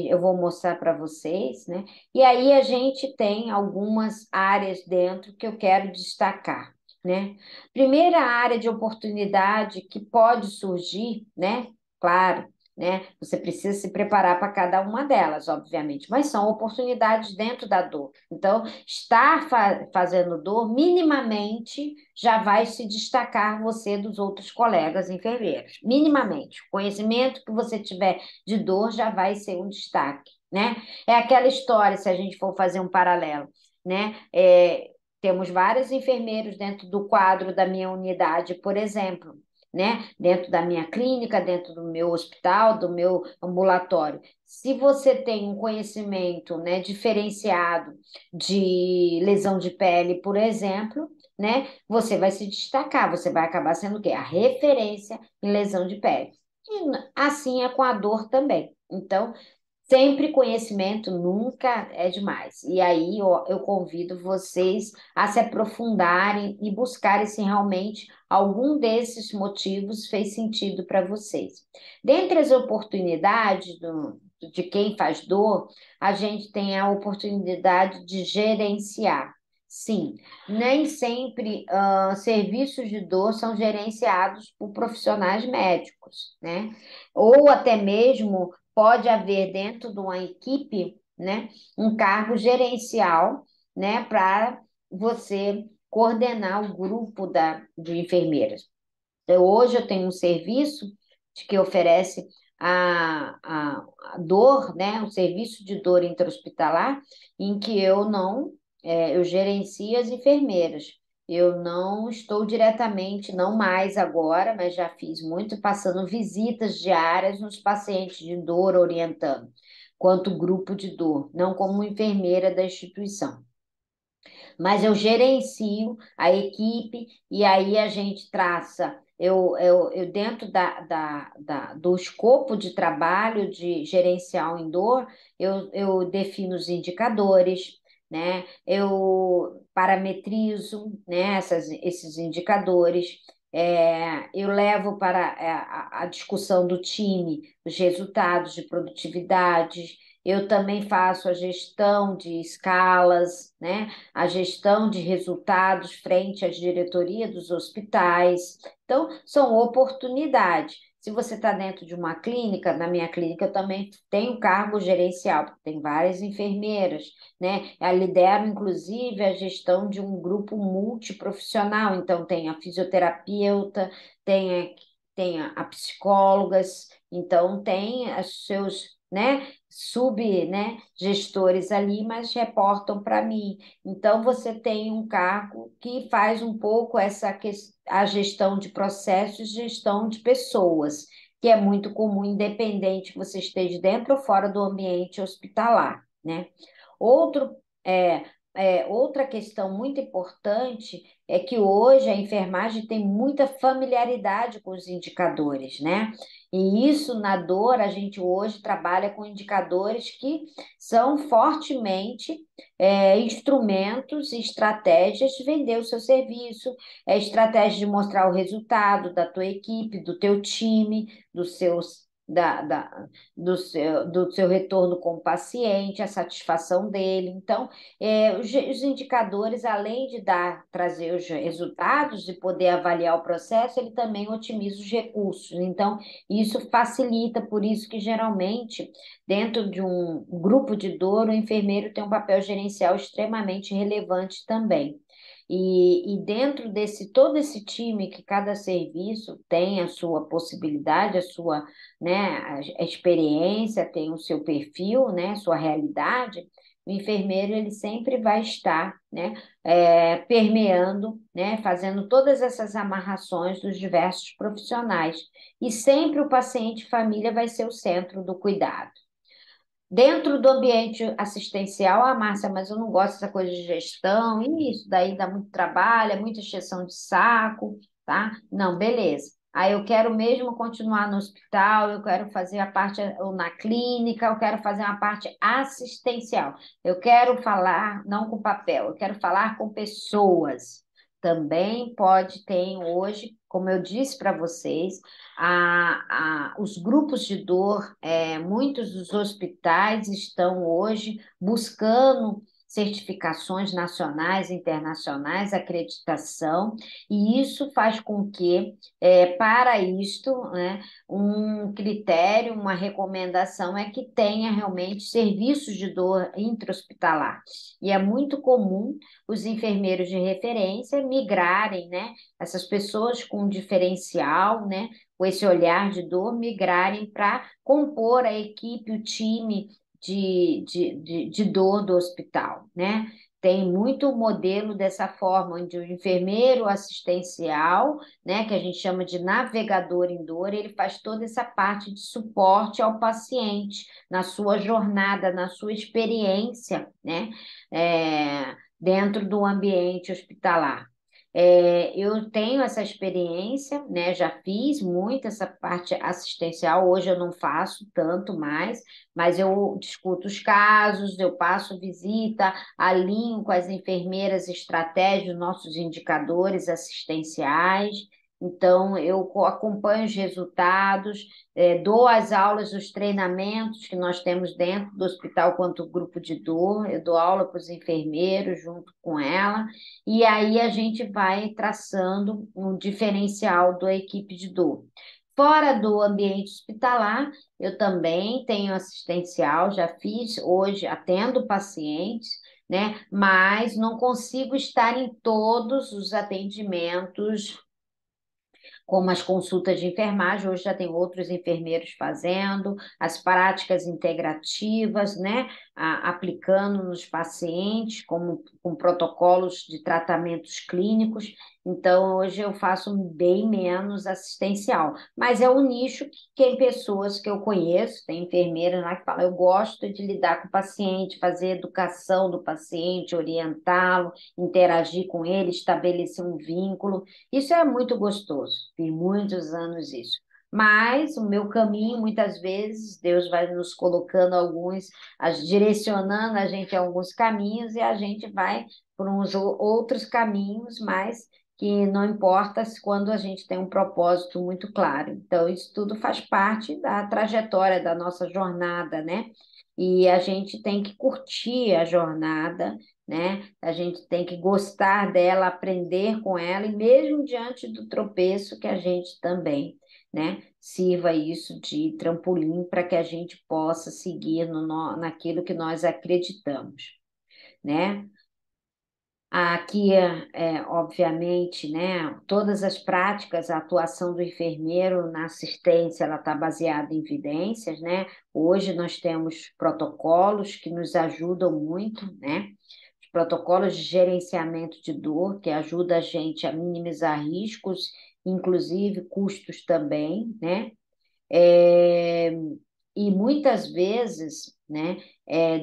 Eu vou mostrar para vocês, né? E aí a gente tem algumas áreas dentro que eu quero destacar, né? Primeira área de oportunidade que pode surgir, né? Claro, né? Você precisa se preparar para cada uma delas, obviamente, mas são oportunidades dentro da dor. Então, estar fazendo dor, minimamente, já vai se destacar você dos outros colegas enfermeiros. Minimamente. O conhecimento que você tiver de dor já vai ser um destaque, né? É aquela história, se a gente for fazer um paralelo, né? Temos vários enfermeiros dentro do quadro da minha unidade, por exemplo, né? Dentro da minha clínica, dentro do meu hospital, do meu ambulatório. Se você tem um conhecimento, né, diferenciado de lesão de pele, por exemplo, né, você vai se destacar, você vai acabar sendo o quê? A referência em lesão de pele. E assim é com a dor também. Então, sempre conhecimento nunca é demais. E aí eu convido vocês a se aprofundarem e buscarem se realmente algum desses motivos fez sentido para vocês. Dentre as oportunidades de quem faz dor, a gente tem a oportunidade de gerenciar. Sim, nem sempre serviços de dor são gerenciados por profissionais médicos, né? Ou até mesmo pode haver dentro de uma equipe, né, um cargo gerencial, né, para você coordenar o grupo de enfermeiras. Então, hoje eu tenho um serviço que oferece a dor, né, um serviço de dor intra-hospitalar, em que eu não, eu gerencio as enfermeiras. Eu não estou diretamente, não mais agora, mas já fiz muito, passando visitas diárias nos pacientes de dor, orientando, quanto grupo de dor, não como enfermeira da instituição, mas eu gerencio a equipe e aí a gente traça. Eu dentro do escopo de trabalho de gerencial em dor, eu defino os indicadores, né? Eu parametrizo, né, esses indicadores, eu levo para a discussão do time os resultados de produtividade, eu também faço a gestão de escalas, né? A gestão de resultados frente à diretoria dos hospitais. Então, são oportunidades. Se você está dentro de uma clínica, na minha clínica eu também tenho cargo gerencial, porque tem várias enfermeiras, né? Eu lidero, inclusive, a gestão de um grupo multiprofissional. Então, tem a fisioterapeuta, tem a psicólogas, então tem os seus, né, né, gestores ali, mas reportam para mim. Então, você tem um cargo que faz um pouco a gestão de processos, gestão de pessoas, que é muito comum, independente que você esteja dentro ou fora do ambiente hospitalar, né? Outro, é, outra questão muito importante é que hoje a enfermagem tem muita familiaridade com os indicadores, né? E isso na dor, a gente hoje trabalha com indicadores que são fortemente instrumentos e estratégias de vender o seu serviço, estratégia de mostrar o resultado da tua equipe, do teu time, dos seus do seu retorno com o paciente, a satisfação dele. Então, os indicadores, além de trazer os resultados e poder avaliar o processo, ele também otimiza os recursos. Então, isso facilita, por isso que geralmente, dentro de um grupo de dor, o enfermeiro tem um papel gerencial extremamente relevante também. E dentro desse todo esse time, que cada serviço tem a sua possibilidade, a sua, né, a experiência, tem o seu perfil, né, sua realidade, o enfermeiro ele sempre vai estar, né, permeando, né, fazendo todas essas amarrações dos diversos profissionais. E sempre o paciente e família vai ser o centro do cuidado. Dentro do ambiente assistencial, Márcia, mas eu não gosto dessa coisa de gestão, e isso daí dá muito trabalho, é muita encheção de saco, tá? Não, beleza. Aí eu quero mesmo continuar no hospital, eu quero fazer a parte ou na clínica, eu quero fazer uma parte assistencial. Eu quero falar não com papel, eu quero falar com pessoas. Também pode ter hoje, como eu disse para vocês, os grupos de dor, muitos dos hospitais estão hoje buscando certificações nacionais e internacionais, acreditação, e isso faz com que, para isto, né, um critério, uma recomendação é que tenha realmente serviços de dor intra-hospitalar. E é muito comum os enfermeiros de referência migrarem, né, essas pessoas com diferencial, né, com esse olhar de dor, migrarem para compor a equipe, o time de dor do hospital, né? Tem muito modelo dessa forma, onde o enfermeiro assistencial, né, que a gente chama de navegador em dor, ele faz toda essa parte de suporte ao paciente na sua jornada, na sua experiência, né, dentro do ambiente hospitalar. Eu tenho essa experiência, né? Já fiz muito essa parte assistencial, hoje eu não faço tanto mais, mas eu discuto os casos, eu passo visita, alinho com as enfermeiras estratégias, nossos indicadores assistenciais. Então, eu acompanho os resultados, dou as aulas, os treinamentos que nós temos dentro do hospital quanto grupo de dor, eu dou aula para os enfermeiros junto com ela, e aí a gente vai traçando um diferencial da equipe de dor. Fora do ambiente hospitalar, eu também tenho assistencial, já fiz hoje, atendo pacientes, né? Mas não consigo estar em todos os atendimentos como as consultas de enfermagem, hoje já tem outros enfermeiros fazendo, as práticas integrativas, né, aplicando nos pacientes, como com protocolos de tratamentos clínicos. Então, hoje eu faço bem menos assistencial, mas é um nicho que tem pessoas que eu conheço, tem enfermeiras lá que falam, eu gosto de lidar com o paciente, fazer educação do paciente, orientá-lo, interagir com ele, estabelecer um vínculo. Isso é muito gostoso, fiz muitos anos isso. Mas o meu caminho, muitas vezes, Deus vai nos colocando alguns, direcionando a gente a alguns caminhos e a gente vai por uns outros caminhos, mas que não importa quando a gente tem um propósito muito claro. Então, isso tudo faz parte da trajetória da nossa jornada, né? E a gente tem que curtir a jornada, né? A gente tem que gostar dela, aprender com ela, e mesmo diante do tropeço, que a gente também, né, sirva isso de trampolim para que a gente possa seguir naquilo que nós acreditamos, né? Aqui, obviamente, né, todas as práticas, a atuação do enfermeiro na assistência, ela está baseada em evidências, né? Hoje nós temos protocolos que nos ajudam muito, né? Protocolos de gerenciamento de dor, que ajuda a gente a minimizar riscos, inclusive custos também, né? É, e muitas vezes, né,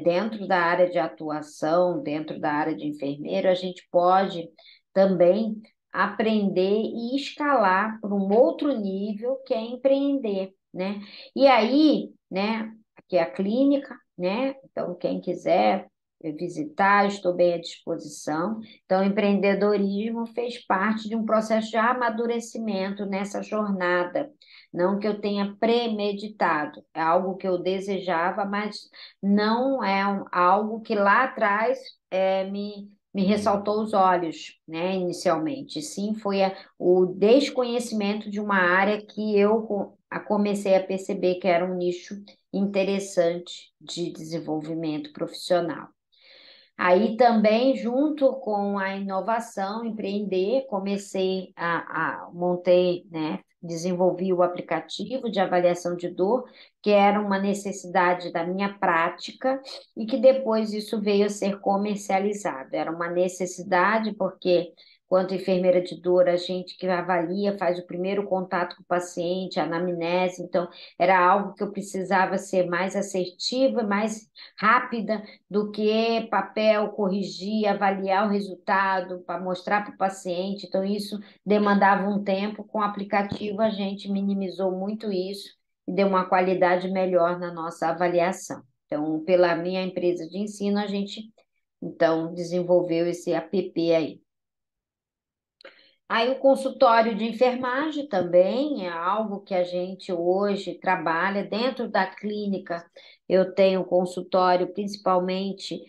dentro da área de atuação, dentro da área de enfermeiro, a gente pode também aprender e escalar para um outro nível, que é empreender, né? E aí, né, aqui é a clínica, né? Então, quem quiser visitar, estou bem à disposição. Então, o empreendedorismo fez parte de um processo de amadurecimento nessa jornada, não que eu tenha premeditado, é algo que eu desejava, mas não é algo que lá atrás me ressaltou os olhos, né, inicialmente. Sim, foi o desconhecimento de uma área que eu comecei a perceber que era um nicho interessante de desenvolvimento profissional. Aí também, junto com a inovação, empreender, montei, né, desenvolvi o aplicativo de avaliação de dor, que era uma necessidade da minha prática e que depois isso veio a ser comercializado. Era uma necessidade porque, quanto enfermeira de dor, a gente que avalia, faz o primeiro contato com o paciente, a anamnese, então era algo que eu precisava ser mais assertiva, mais rápida do que papel, corrigir, avaliar o resultado para mostrar para o paciente. Então, isso demandava um tempo. Com o aplicativo, a gente minimizou muito isso e deu uma qualidade melhor na nossa avaliação. Então, pela minha empresa de ensino, a gente então desenvolveu esse app aí. Aí o consultório de enfermagem também é algo que a gente hoje trabalha dentro da clínica. Eu tenho consultório principalmente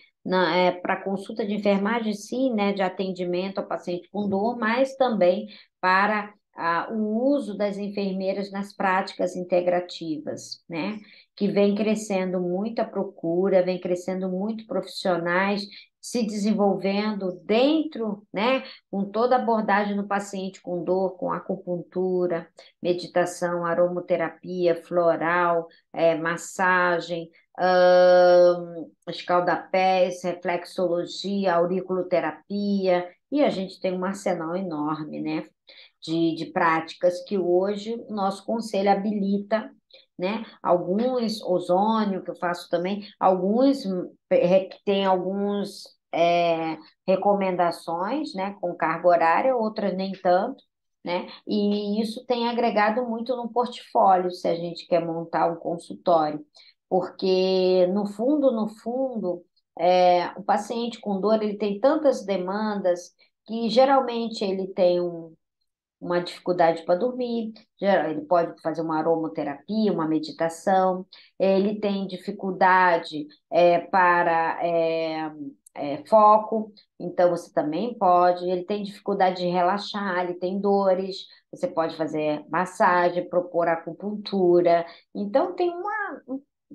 para consulta de enfermagem, sim, né, de atendimento ao paciente com dor, mas também para o uso das enfermeiras nas práticas integrativas, né, que vem crescendo muito a procura, vem crescendo muito profissionais se desenvolvendo dentro, né, com toda a abordagem no paciente com dor, com acupuntura, meditação, aromaterapia, floral, massagem, escaldapés, reflexologia, auriculoterapia, e a gente tem um arsenal enorme, né, de práticas que hoje o nosso conselho habilita, né? Alguns, ozônio, que eu faço também, alguns que tem alguns recomendações, né, com carga horária, outras nem tanto, né? E isso tem agregado muito no portfólio, se a gente quer montar um consultório, porque no fundo, o paciente com dor, ele tem tantas demandas que geralmente ele tem uma dificuldade para dormir, ele pode fazer uma aromaterapia, uma meditação, ele tem dificuldade para foco, então você também pode, ele tem dificuldade de relaxar, ele tem dores, você pode fazer massagem, propor acupuntura, então tem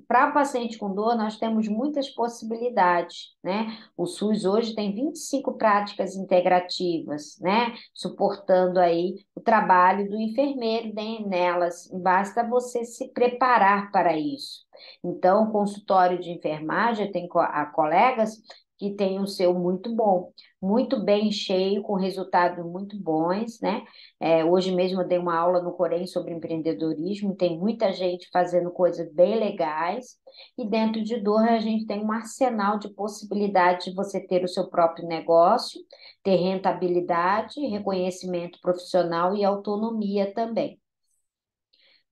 para paciente com dor, nós temos muitas possibilidades, né? O SUS hoje tem 25 práticas integrativas, né? Suportando aí o trabalho do enfermeiro nelas. Basta você se preparar para isso. Então, o consultório de enfermagem tem colegas que têm o seu muito bom, muito bem cheio, com resultados muito bons, né? Hoje mesmo eu dei uma aula no Corém sobre empreendedorismo, tem muita gente fazendo coisas bem legais, e dentro de dor a gente tem um arsenal de possibilidades de você ter o seu próprio negócio, ter rentabilidade, reconhecimento profissional e autonomia também.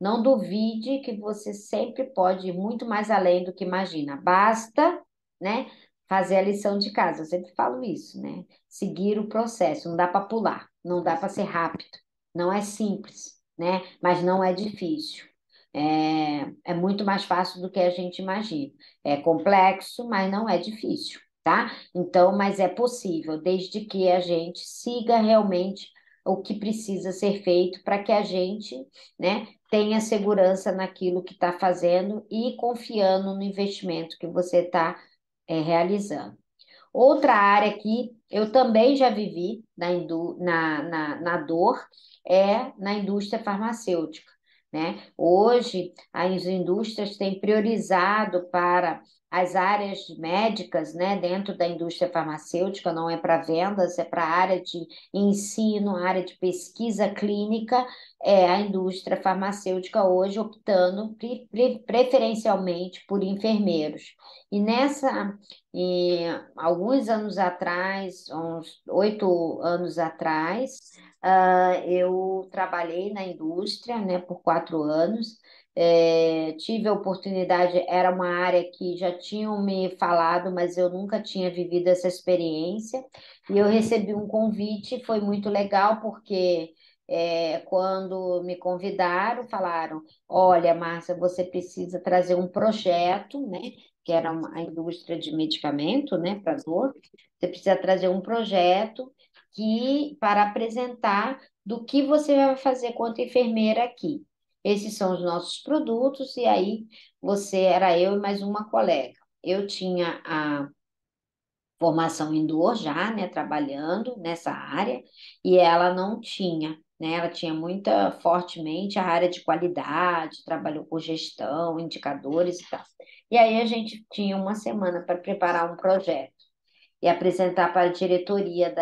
Não duvide que você sempre pode ir muito mais além do que imagina. Basta, né, fazer a lição de casa. Eu sempre falo isso, né? Seguir o processo. Não dá para pular, não dá para ser rápido. Não é simples, né? Mas não é difícil. É muito mais fácil do que a gente imagina. É complexo, mas não é difícil, tá? Então, mas é possível, desde que a gente siga realmente o que precisa ser feito para que a gente, né, tenha segurança naquilo que está fazendo e confiando no investimento que você está realizando. Outra área que eu também já vivi na dor é na indústria farmacêutica, né? Hoje, as indústrias têm priorizado para as áreas médicas, né, dentro da indústria farmacêutica, não é para vendas, é para a área de ensino, área de pesquisa clínica, a indústria farmacêutica hoje optando preferencialmente por enfermeiros. E e alguns anos atrás, uns 8 anos atrás, eu trabalhei na indústria, né, por 4 anos. Tive a oportunidade, era uma área que já tinham me falado, mas eu nunca tinha vivido essa experiência. E eu recebi um convite, foi muito legal, porque quando me convidaram, falaram: Olha, Márcia, você precisa trazer um projeto, né? Que era a indústria de medicamento, né, para dor, você precisa trazer um projeto para apresentar do que você vai fazer quanto enfermeira aqui. Esses são os nossos produtos, e aí era eu e mais uma colega. Eu tinha formação em dor já, né, trabalhando nessa área, e ela não tinha, né, ela tinha muita fortemente a área de qualidade, trabalhou com gestão, indicadores e tal. E aí a gente tinha uma semana para preparar um projeto e apresentar para a diretoria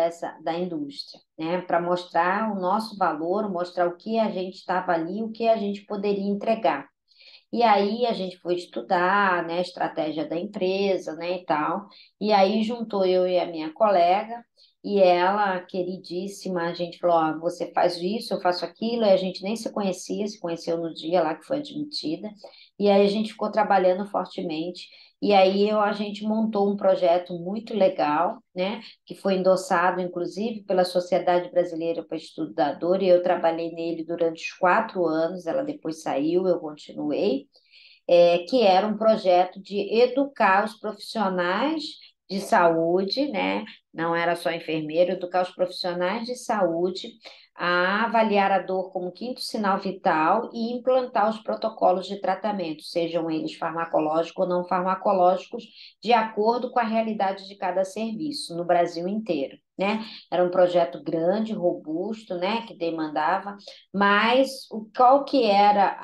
da indústria, né, para mostrar o nosso valor, mostrar o que a gente estava ali, o que a gente poderia entregar. E aí a gente foi estudar, né, a estratégia da empresa, né, e tal. E aí juntou eu e a minha colega, e ela, queridíssima, a gente falou, ó, você faz isso, eu faço aquilo, e a gente nem se conhecia, se conheceu no dia lá que foi admitida. E aí a gente ficou trabalhando fortemente. E aí a gente montou um projeto muito legal, né, que foi endossado, inclusive, pela Sociedade Brasileira para Estudo da Dor, e eu trabalhei nele durante os 4 anos, ela depois saiu, eu continuei, que era um projeto de educar os profissionais de saúde, né? Não era só enfermeiro, educar os profissionais de saúde a avaliar a dor como quinto sinal vital e implantar os protocolos de tratamento, sejam eles farmacológicos ou não farmacológicos, de acordo com a realidade de cada serviço, no Brasil inteiro. Né? Era um projeto grande, robusto, né, que demandava, mas qual que era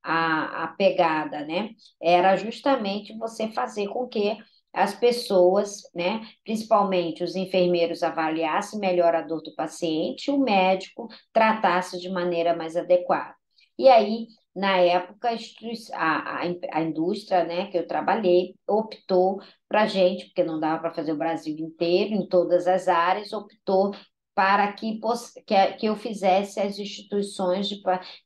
a pegada, né? Era justamente você fazer com que as pessoas, né, principalmente os enfermeiros, avaliassem melhor a dor do paciente e o médico tratasse de maneira mais adequada. E aí, na época, a indústria, né, que eu trabalhei optou para a gente, porque não dava para fazer o Brasil inteiro, em todas as áreas, optou para que eu fizesse as instituições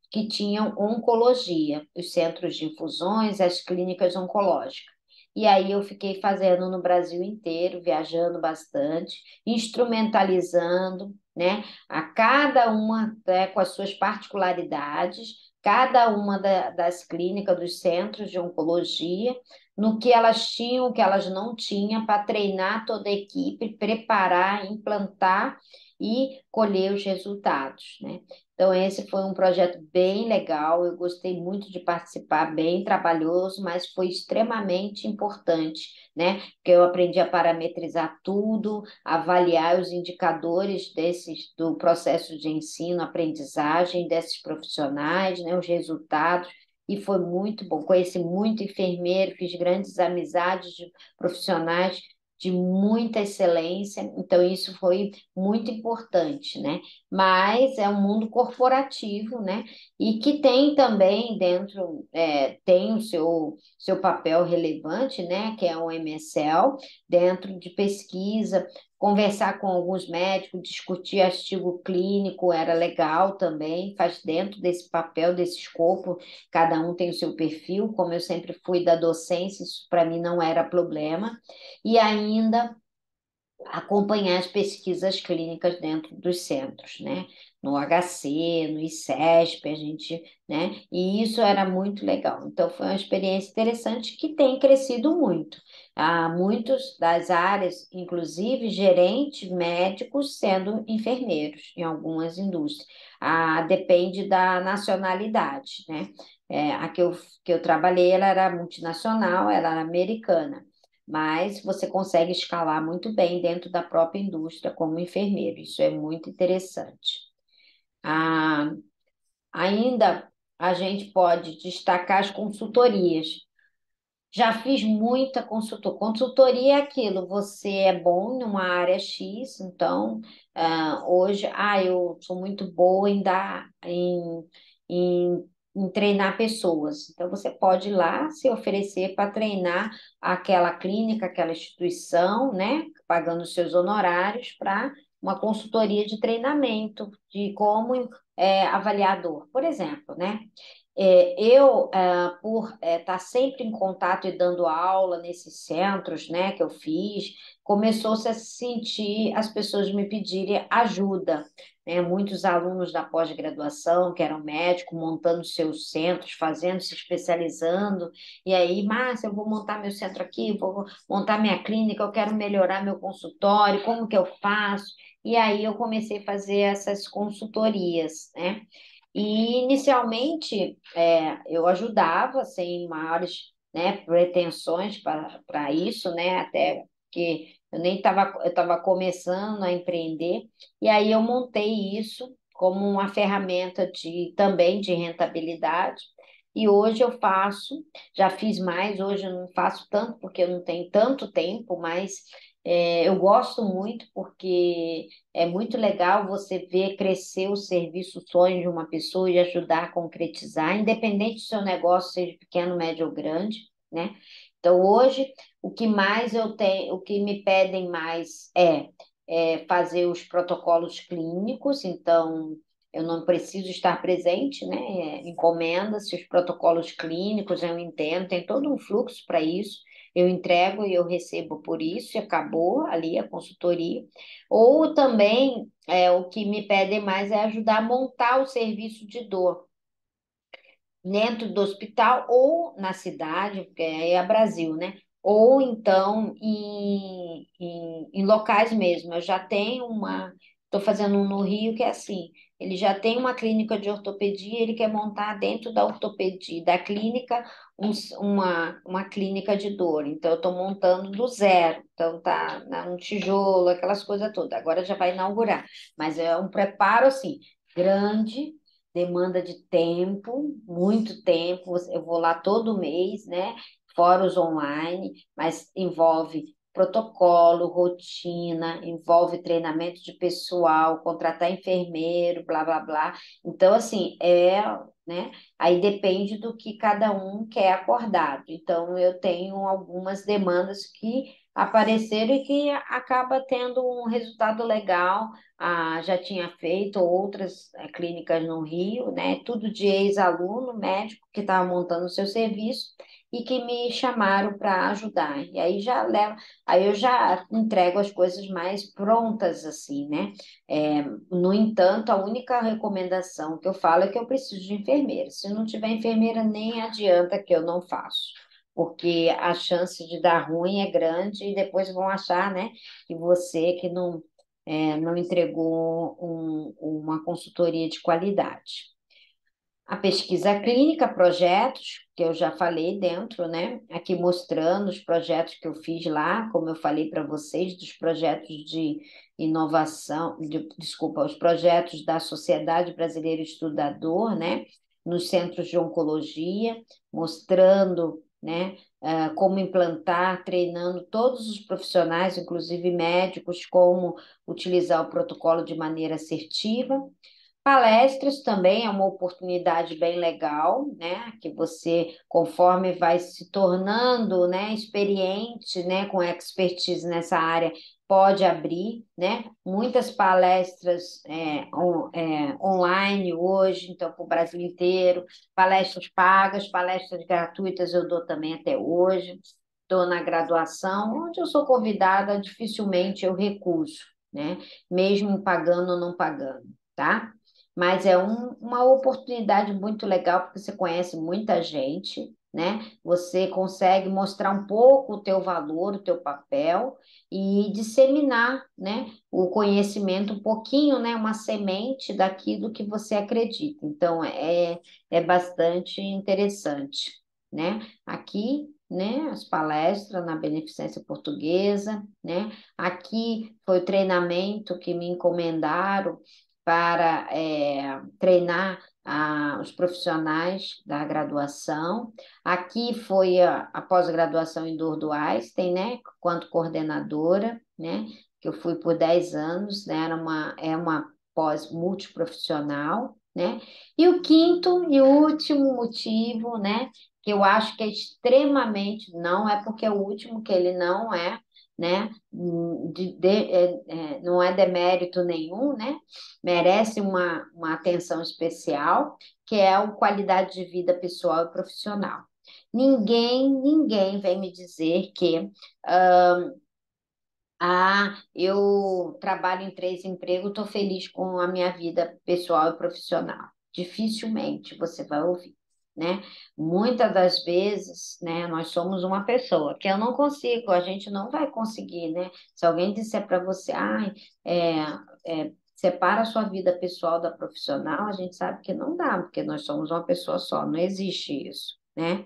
que tinham oncologia, os centros de infusões, as clínicas oncológicas. E aí eu fiquei fazendo no Brasil inteiro, viajando bastante, instrumentalizando, né, a cada uma, né, com as suas particularidades, cada uma das clínicas, dos centros de oncologia, no que elas tinham, o que elas não tinham, para treinar toda a equipe, preparar, implantar e colher os resultados, né? Então, esse foi um projeto bem legal, eu gostei muito de participar, bem trabalhoso, mas foi extremamente importante, né? Porque eu aprendi a parametrizar tudo, avaliar os indicadores do processo de ensino, aprendizagem desses profissionais, né? Os resultados, e foi muito bom. Conheci muito enfermeiro, fiz grandes amizades de profissionais de muita excelência, então isso foi muito importante, né? Mas é um mundo corporativo, né? E que tem também dentro, tem o seu papel relevante, né? Que é o MSL, dentro de pesquisa, conversar com alguns médicos, discutir artigo clínico era legal também, faz dentro desse papel, desse escopo, cada um tem o seu perfil, como eu sempre fui da docência, isso para mim não era problema, e ainda acompanhar as pesquisas clínicas dentro dos centros, né? No HC, no ICESP, a gente, né? E isso era muito legal. Então, foi uma experiência interessante que tem crescido muito. Há muitos das áreas, inclusive gerentes médicos sendo enfermeiros em algumas indústrias. Depende da nacionalidade, né? A que eu trabalhei, ela era multinacional, ela era americana, mas você consegue escalar muito bem dentro da própria indústria como enfermeiro. Isso é muito interessante. Ah, ainda a gente pode destacar as consultorias. Já fiz muita consultoria. Consultoria é aquilo, você é bom numa área X, então hoje, eu sou muito boa em treinar pessoas. Então você pode ir lá se oferecer para treinar aquela clínica, aquela instituição, né? Pagando os seus honorários para uma consultoria de treinamento de como avaliador, por exemplo, né? Eu, por estar sempre em contato e dando aula nesses centros, né, que eu fiz, começou-se a sentir as pessoas me pedirem ajuda, né? Muitos alunos da pós-graduação, que eram médicos, montando seus centros, fazendo, se especializando, e aí, Márcia, eu vou montar meu centro aqui, vou montar minha clínica, eu quero melhorar meu consultório, como que eu faço? E aí eu comecei a fazer essas consultorias, né? E inicialmente eu ajudava sem maiores, né, pretensões para isso, né, até porque eu estava começando a empreender, e aí eu montei isso como uma ferramenta também de rentabilidade. E hoje eu faço, já fiz mais, hoje eu não faço tanto porque eu não tenho tanto tempo, mas eu gosto muito porque é muito legal você ver crescer o serviço, o sonho de uma pessoa e ajudar a concretizar, independente do seu negócio, seja pequeno, médio ou grande, né? Então, hoje, o que mais eu tenho, o que me pedem mais é fazer os protocolos clínicos, então eu não preciso estar presente, né? Encomenda-se os protocolos clínicos, eu entendo, tem todo um fluxo para isso. Eu entrego e eu recebo por isso, e acabou ali a consultoria. Ou também, o que me pedem mais é ajudar a montar o serviço de dor dentro do hospital ou na cidade, porque aí é Brasil, né? Ou então em locais mesmo. Eu já tenho estou fazendo um no Rio que é assim, ele já tem uma clínica de ortopedia, ele quer montar dentro da ortopedia, da clínica, uma clínica de dor. Então, eu estou montando do zero. Então, tá um tijolo, aquelas coisas todas. Agora já vai inaugurar. Mas é um preparo, assim, grande, demanda de tempo, muito tempo. Eu vou lá todo mês, né? Fora os online, mas envolve protocolo, rotina, envolve treinamento de pessoal, contratar enfermeiro, blá, blá, blá. Então, assim, né? Aí depende do que cada um quer acordado. Então, eu tenho algumas demandas que apareceram e que acaba tendo um resultado legal. Já tinha feito outras clínicas no Rio, né? Tudo de ex-aluno médico que estava montando o seu serviço e que me chamaram para ajudar. E aí eu já entrego as coisas mais prontas assim, né? No entanto, a única recomendação que eu falo é que eu preciso de enfermeira. Se não tiver enfermeira, nem adianta que eu não faço. Porque a chance de dar ruim é grande e depois vão achar, né, que você que não entregou uma consultoria de qualidade. A pesquisa clínica, projetos, que eu já falei dentro, né? Aqui mostrando os projetos que eu fiz lá, como eu falei para vocês, dos projetos de inovação, desculpa, os projetos da Sociedade Brasileira Estudador, né? Nos centros de oncologia, mostrando, né? Como implantar, treinando todos os profissionais, inclusive médicos, como utilizar o protocolo de maneira assertiva. Palestras também é uma oportunidade bem legal, né? Que você, conforme vai se tornando, né, experiente, né, com expertise nessa área, pode abrir, né? Muitas palestras online hoje, então, para o Brasil inteiro, palestras pagas, palestras gratuitas eu dou também até hoje. Estou na graduação, onde eu sou convidada, dificilmente eu recuso, né? Mesmo pagando ou não pagando, tá? Mas é uma oportunidade muito legal, porque você conhece muita gente, né? Você consegue mostrar um pouco o teu valor, o teu papel e disseminar, né, o conhecimento um pouquinho, né, uma semente daquilo que você acredita. Então, é bastante interessante, né? Aqui, né, as palestras na Beneficência Portuguesa, né? Aqui foi o treinamento que me encomendaram para treinar os profissionais da graduação. Aqui foi a pós-graduação em dor do Einstein, né, quanto coordenadora, né, que eu fui por 10 anos, né, é uma pós multiprofissional, né, e o quinto e último motivo, né, que eu acho que é extremamente, não é porque é o último que ele não é, né, não é demérito nenhum, né, merece uma atenção especial, que é a qualidade de vida pessoal e profissional. Ninguém vem me dizer que eu trabalho em 3 empregos, estou feliz com a minha vida pessoal e profissional. Dificilmente você vai ouvir, né? Muitas das vezes, né, nós somos uma pessoa que eu não consigo, a gente não vai conseguir, né? Se alguém disser para você, separa a sua vida pessoal da profissional, a gente sabe que não dá, porque nós somos uma pessoa só, não existe isso, né?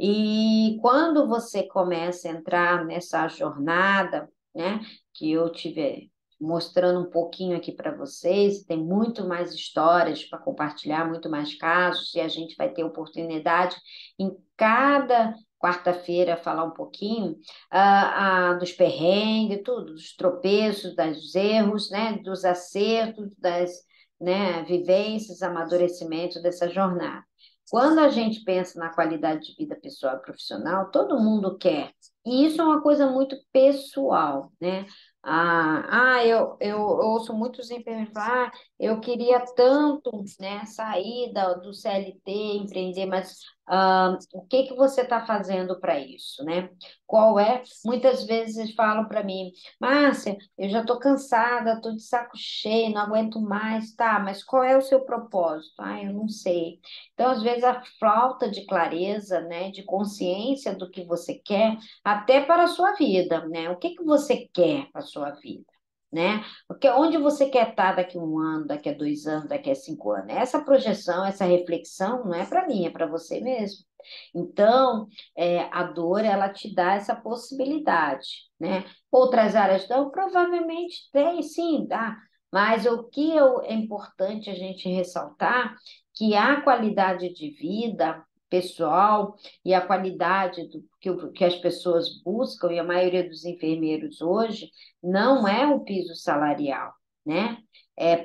E quando você começa a entrar nessa jornada, né, que eu tive mostrando um pouquinho aqui para vocês, tem muito mais histórias para compartilhar, muito mais casos, e a gente vai ter oportunidade em cada quarta-feira falar um pouquinho dos perrengues, tudo, dos tropeços, dos erros, né, dos acertos, das, né, vivências, amadurecimento dessa jornada. Quando a gente pensa na qualidade de vida pessoal e profissional, todo mundo quer. E isso é uma coisa muito pessoal, né? Eu ouço muitos empreendedores falar, eu queria tanto, né, sair do CLT, empreender, mas o que que você está fazendo para isso, né? Qual é? Muitas vezes eles falam para mim, Márcia, eu já estou cansada, estou de saco cheio, não aguento mais, tá? Mas qual é o seu propósito? Ah, eu não sei. Então, às vezes, a falta de clareza, né, de consciência do que você quer, até para a sua vida, né? O que que você quer para a sua vida, né? Porque onde você quer estar daqui a 1 ano, daqui a 2 anos, daqui a 5 anos? Essa projeção, essa reflexão não é para mim, é para você mesmo. Então, a dor, ela te dá essa possibilidade, né? Outras áreas não, provavelmente tem, sim, dá. Mas é importante a gente ressaltar que a qualidade de vida pessoal e a qualidade que as pessoas buscam, e a maioria dos enfermeiros hoje, não é o piso salarial, né?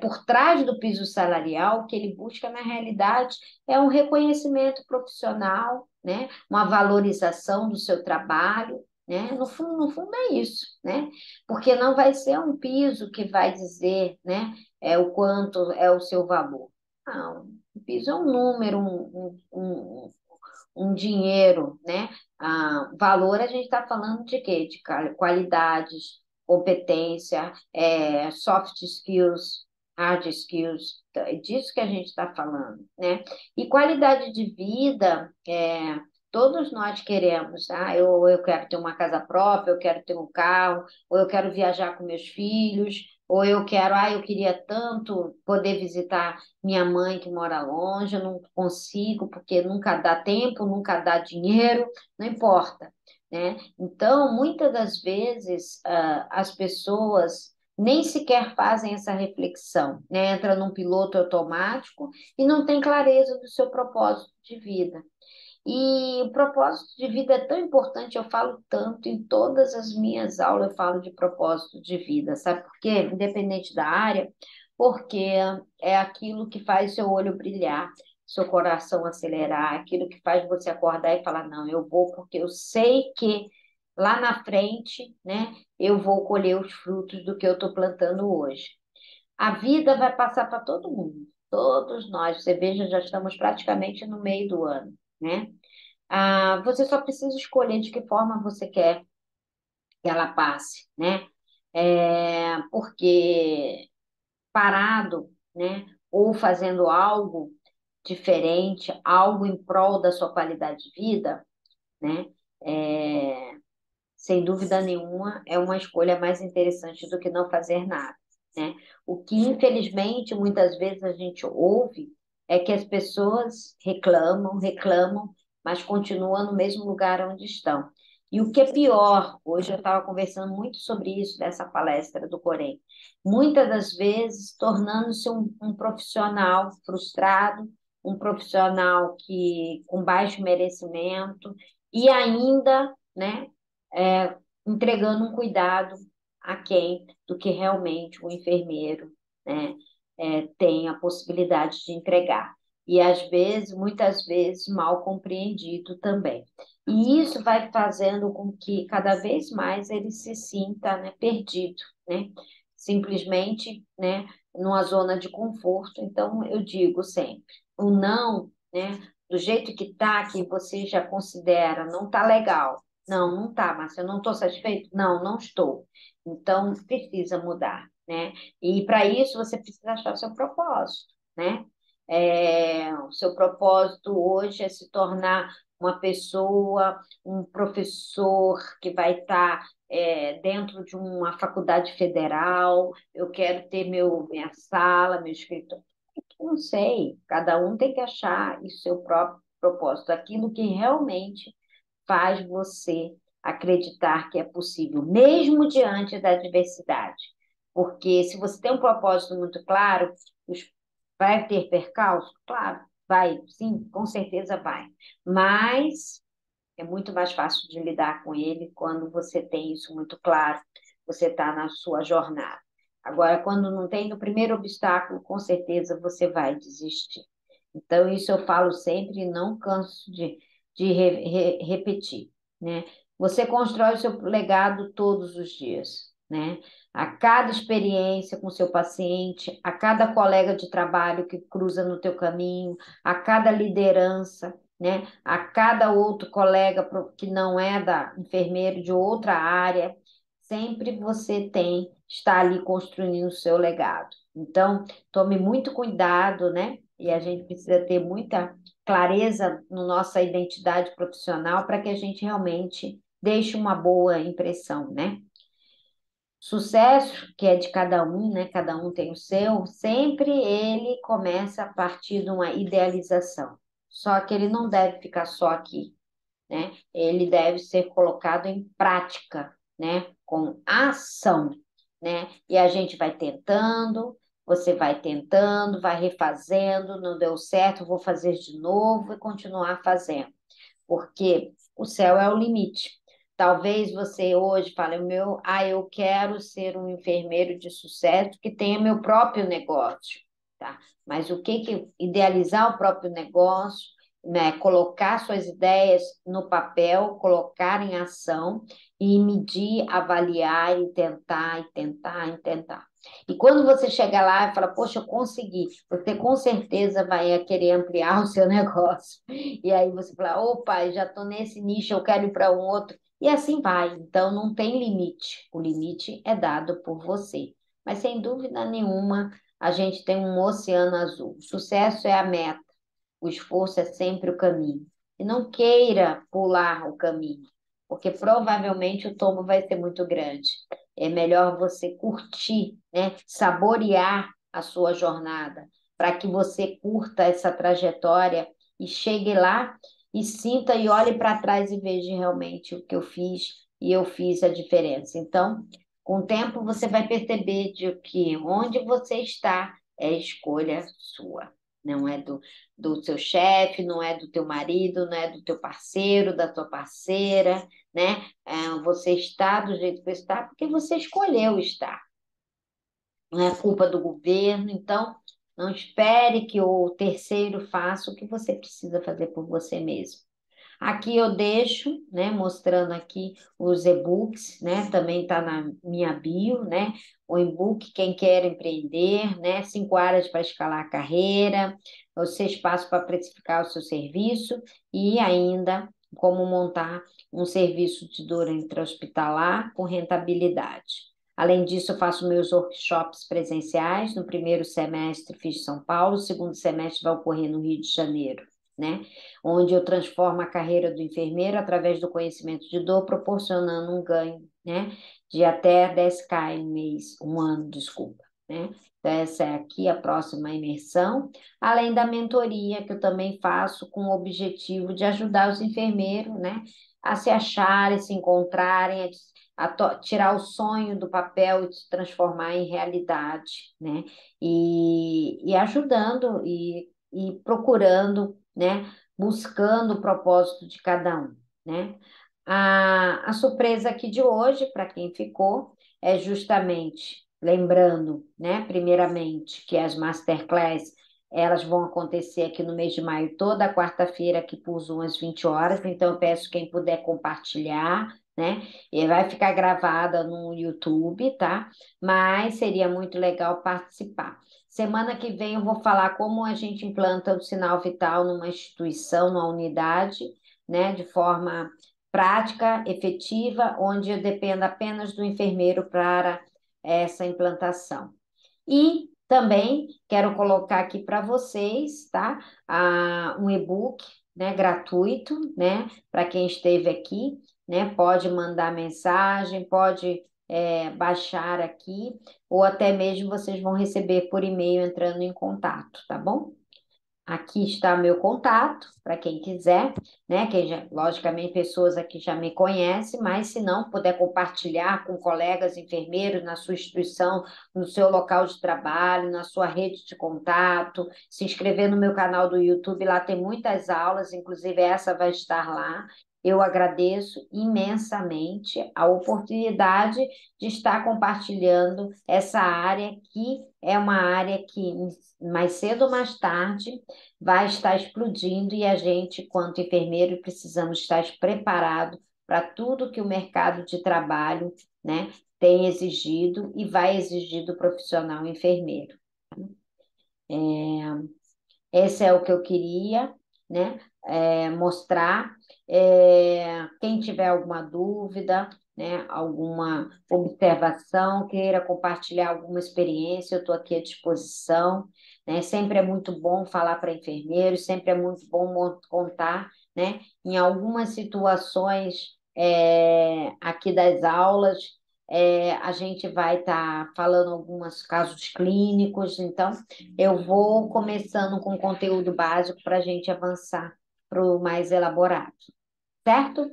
Por trás do piso salarial, o que ele busca, na realidade, é um reconhecimento profissional, né? Uma valorização do seu trabalho, né? No fundo é isso, né? Porque não vai ser um piso que vai dizer, né, o quanto é o seu valor. Não, o piso é um número, um dinheiro, né? Valor a gente está falando de quê? De qualidades, competência, soft skills, hard skills, é disso que a gente está falando, né? E qualidade de vida, todos nós queremos, eu quero ter uma casa própria, eu quero ter um carro, ou eu quero viajar com meus filhos, ou eu quero, eu queria tanto poder visitar minha mãe que mora longe, eu não consigo, porque nunca dá tempo, nunca dá dinheiro, não importa, né? Então, muitas das vezes, as pessoas nem sequer fazem essa reflexão, né? Entra num piloto automático e não tem clareza do seu propósito de vida. E o propósito de vida é tão importante, eu falo tanto em todas as minhas aulas, eu falo de propósito de vida, sabe por quê? Independente da área, porque é aquilo que faz seu olho brilhar, seu coração acelerar, aquilo que faz você acordar e falar, não, eu vou porque eu sei que lá na frente, né, eu vou colher os frutos do que eu estou plantando hoje. A vida vai passar para todo mundo, todos nós. Você veja, já estamos praticamente no meio do ano, né? Você só precisa escolher de que forma você quer que ela passe, né? Porque parado, né? Ou fazendo algo diferente, algo em prol da sua qualidade de vida, né? É, sem dúvida nenhuma, é uma escolha mais interessante do que não fazer nada, né? O que, infelizmente, muitas vezes a gente ouve é que as pessoas reclamam, reclamam, mas continuam no mesmo lugar onde estão. E o que é pior, hoje eu estava conversando muito sobre isso nessa palestra do Corém, muitas das vezes tornando-se um profissional frustrado, um profissional que com baixo merecimento e ainda, né, entregando um cuidado a quem do que realmente o enfermeiro, né, tem a possibilidade de entregar. E às vezes, muitas vezes, mal compreendido também. E isso vai fazendo com que cada vez mais ele se sinta, né, perdido, né? Simplesmente, né, numa zona de conforto. Então, eu digo sempre, o não, né, do jeito que está, que você já considera, não está legal. Não tá, mas eu não estou satisfeito? Não, não estou. Então, precisa mudar, né? E para isso você precisa achar o seu propósito, né? O seu propósito hoje é se tornar uma pessoa, um professor que vai estar dentro de uma faculdade federal. Eu quero ter minha sala, meu escritório. Não sei, cada um tem que achar o seu próprio propósito, aquilo que realmente faz você acreditar que é possível, mesmo diante da adversidade. Porque se você tem um propósito muito claro, vai ter percalço? Claro, vai, sim, com certeza vai. Mas é muito mais fácil de lidar com ele quando você tem isso muito claro, você está na sua jornada. Agora, quando não tem, no primeiro obstáculo, com certeza você vai desistir. Então, isso eu falo sempre e não canso de repetir, né? Você constrói o seu legado todos os dias, né? A cada experiência com seu paciente, a cada colega de trabalho que cruza no teu caminho, a cada liderança, né? A cada outro colega que não é da enfermeiro de outra área, sempre você tem está ali construindo o seu legado. Então, tome muito cuidado, né? E a gente precisa ter muita clareza na nossa identidade profissional para que a gente realmente deixe uma boa impressão, né? Sucesso, que é de cada um, né? Cada um tem o seu, sempre ele começa a partir de uma idealização. Só que ele não deve ficar só aqui, né? Ele deve ser colocado em prática, né? Com ação, né? E a gente vai tentando, você vai tentando, vai refazendo, não deu certo, vou fazer de novo e continuar fazendo, porque o céu é o limite. Talvez você hoje fale, eu quero ser um enfermeiro de sucesso que tenha meu próprio negócio, tá? Mas idealizar o próprio negócio, né? Colocar suas ideias no papel, colocar em ação e medir, avaliar e tentar, e tentar, e tentar. E quando você chega lá e fala, poxa, eu consegui, você com certeza vai querer ampliar o seu negócio. E aí você fala, opa, já estou nesse nicho, eu quero ir para um outro. E assim vai. Então não tem limite. O limite é dado por você. Mas sem dúvida nenhuma, a gente tem um oceano azul. O sucesso é a meta. O esforço é sempre o caminho. E não queira pular o caminho, porque provavelmente o tombo vai ser muito grande. É melhor você curtir, né? Saborear a sua jornada, para que você curta essa trajetória e chegue lá e sinta e olhe para trás e veja realmente o que eu fiz e eu fiz a diferença. Então, com o tempo você vai perceber de que onde você está é escolha sua, não é do seu chefe, não é do teu marido, não é do teu parceiro, da tua parceira, né? Você está do jeito que está porque você escolheu estar. Não é culpa do governo, então não espere que o terceiro faça o que você precisa fazer por você mesmo. Aqui eu deixo, né, mostrando aqui os e-books, né, também está na minha bio, né, o e-book Quem Quer Empreender, né, 5 áreas para escalar a carreira, os 6 passos para precificar o seu serviço e ainda como montar um serviço de dor intra-hospitalar com rentabilidade. Além disso, eu faço meus workshops presenciais. No primeiro semestre fiz em São Paulo, o segundo semestre vai ocorrer no Rio de Janeiro, né? Onde eu transformo a carreira do enfermeiro através do conhecimento de dor, proporcionando um ganho, né? De até 10K em mês, um ano, desculpa, né? Então, essa é aqui a próxima imersão, além da mentoria que eu também faço com o objetivo de ajudar os enfermeiros, né? A se acharem, se encontrarem, tirar o sonho do papel e se transformar em realidade, né? E ajudando e procurando, né? Buscando o propósito de cada um, né? A surpresa aqui de hoje, para quem ficou, é justamente lembrando, né? Primeiramente, que as masterclass elas vão acontecer aqui no mês de maio, toda quarta-feira, aqui por Zoom, às 20 horas. Então, eu peço quem puder compartilhar, né? E vai ficar gravada no YouTube, tá? Mas seria muito legal participar. Semana que vem eu vou falar como a gente implanta o sinal vital numa instituição, numa unidade, né? De forma prática, efetiva, onde eu dependo apenas do enfermeiro para essa implantação. E também quero colocar aqui para vocês, tá? Um e-book, né, gratuito, né, para quem esteve aqui, né? Pode mandar mensagem, pode baixar aqui, ou até mesmo vocês vão receber por e-mail entrando em contato, tá bom? Aqui está meu contato, para quem quiser, né? Quem já, logicamente, pessoas aqui já me conhecem, mas se não puder compartilhar com colegas enfermeiros na sua instituição, no seu local de trabalho, na sua rede de contato, se inscrever no meu canal do YouTube, lá tem muitas aulas, inclusive essa vai estar lá. Eu agradeço imensamente a oportunidade de estar compartilhando essa área que é uma área que mais cedo ou mais tarde vai estar explodindo e a gente, quanto enfermeiro, precisamos estar preparados para tudo que o mercado de trabalho, né, tem exigido e vai exigir do profissional enfermeiro. Esse é o que eu queria, né, mostrar. Quem tiver alguma dúvida, né, alguma observação, queira compartilhar alguma experiência, eu estou aqui à disposição, né? Sempre é muito bom falar para enfermeiros, sempre é muito bom contar, né, em algumas situações aqui das aulas. A gente vai estar falando alguns casos clínicos, então eu vou começando com conteúdo básico para a gente avançar para o mais elaborado, certo?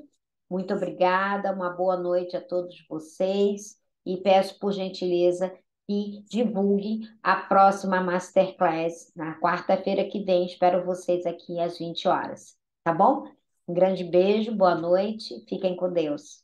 Muito obrigada, uma boa noite a todos vocês e peço por gentileza que divulguem a próxima Masterclass na quarta-feira que vem. Espero vocês aqui às 20 horas, tá bom? Um grande beijo, boa noite, fiquem com Deus.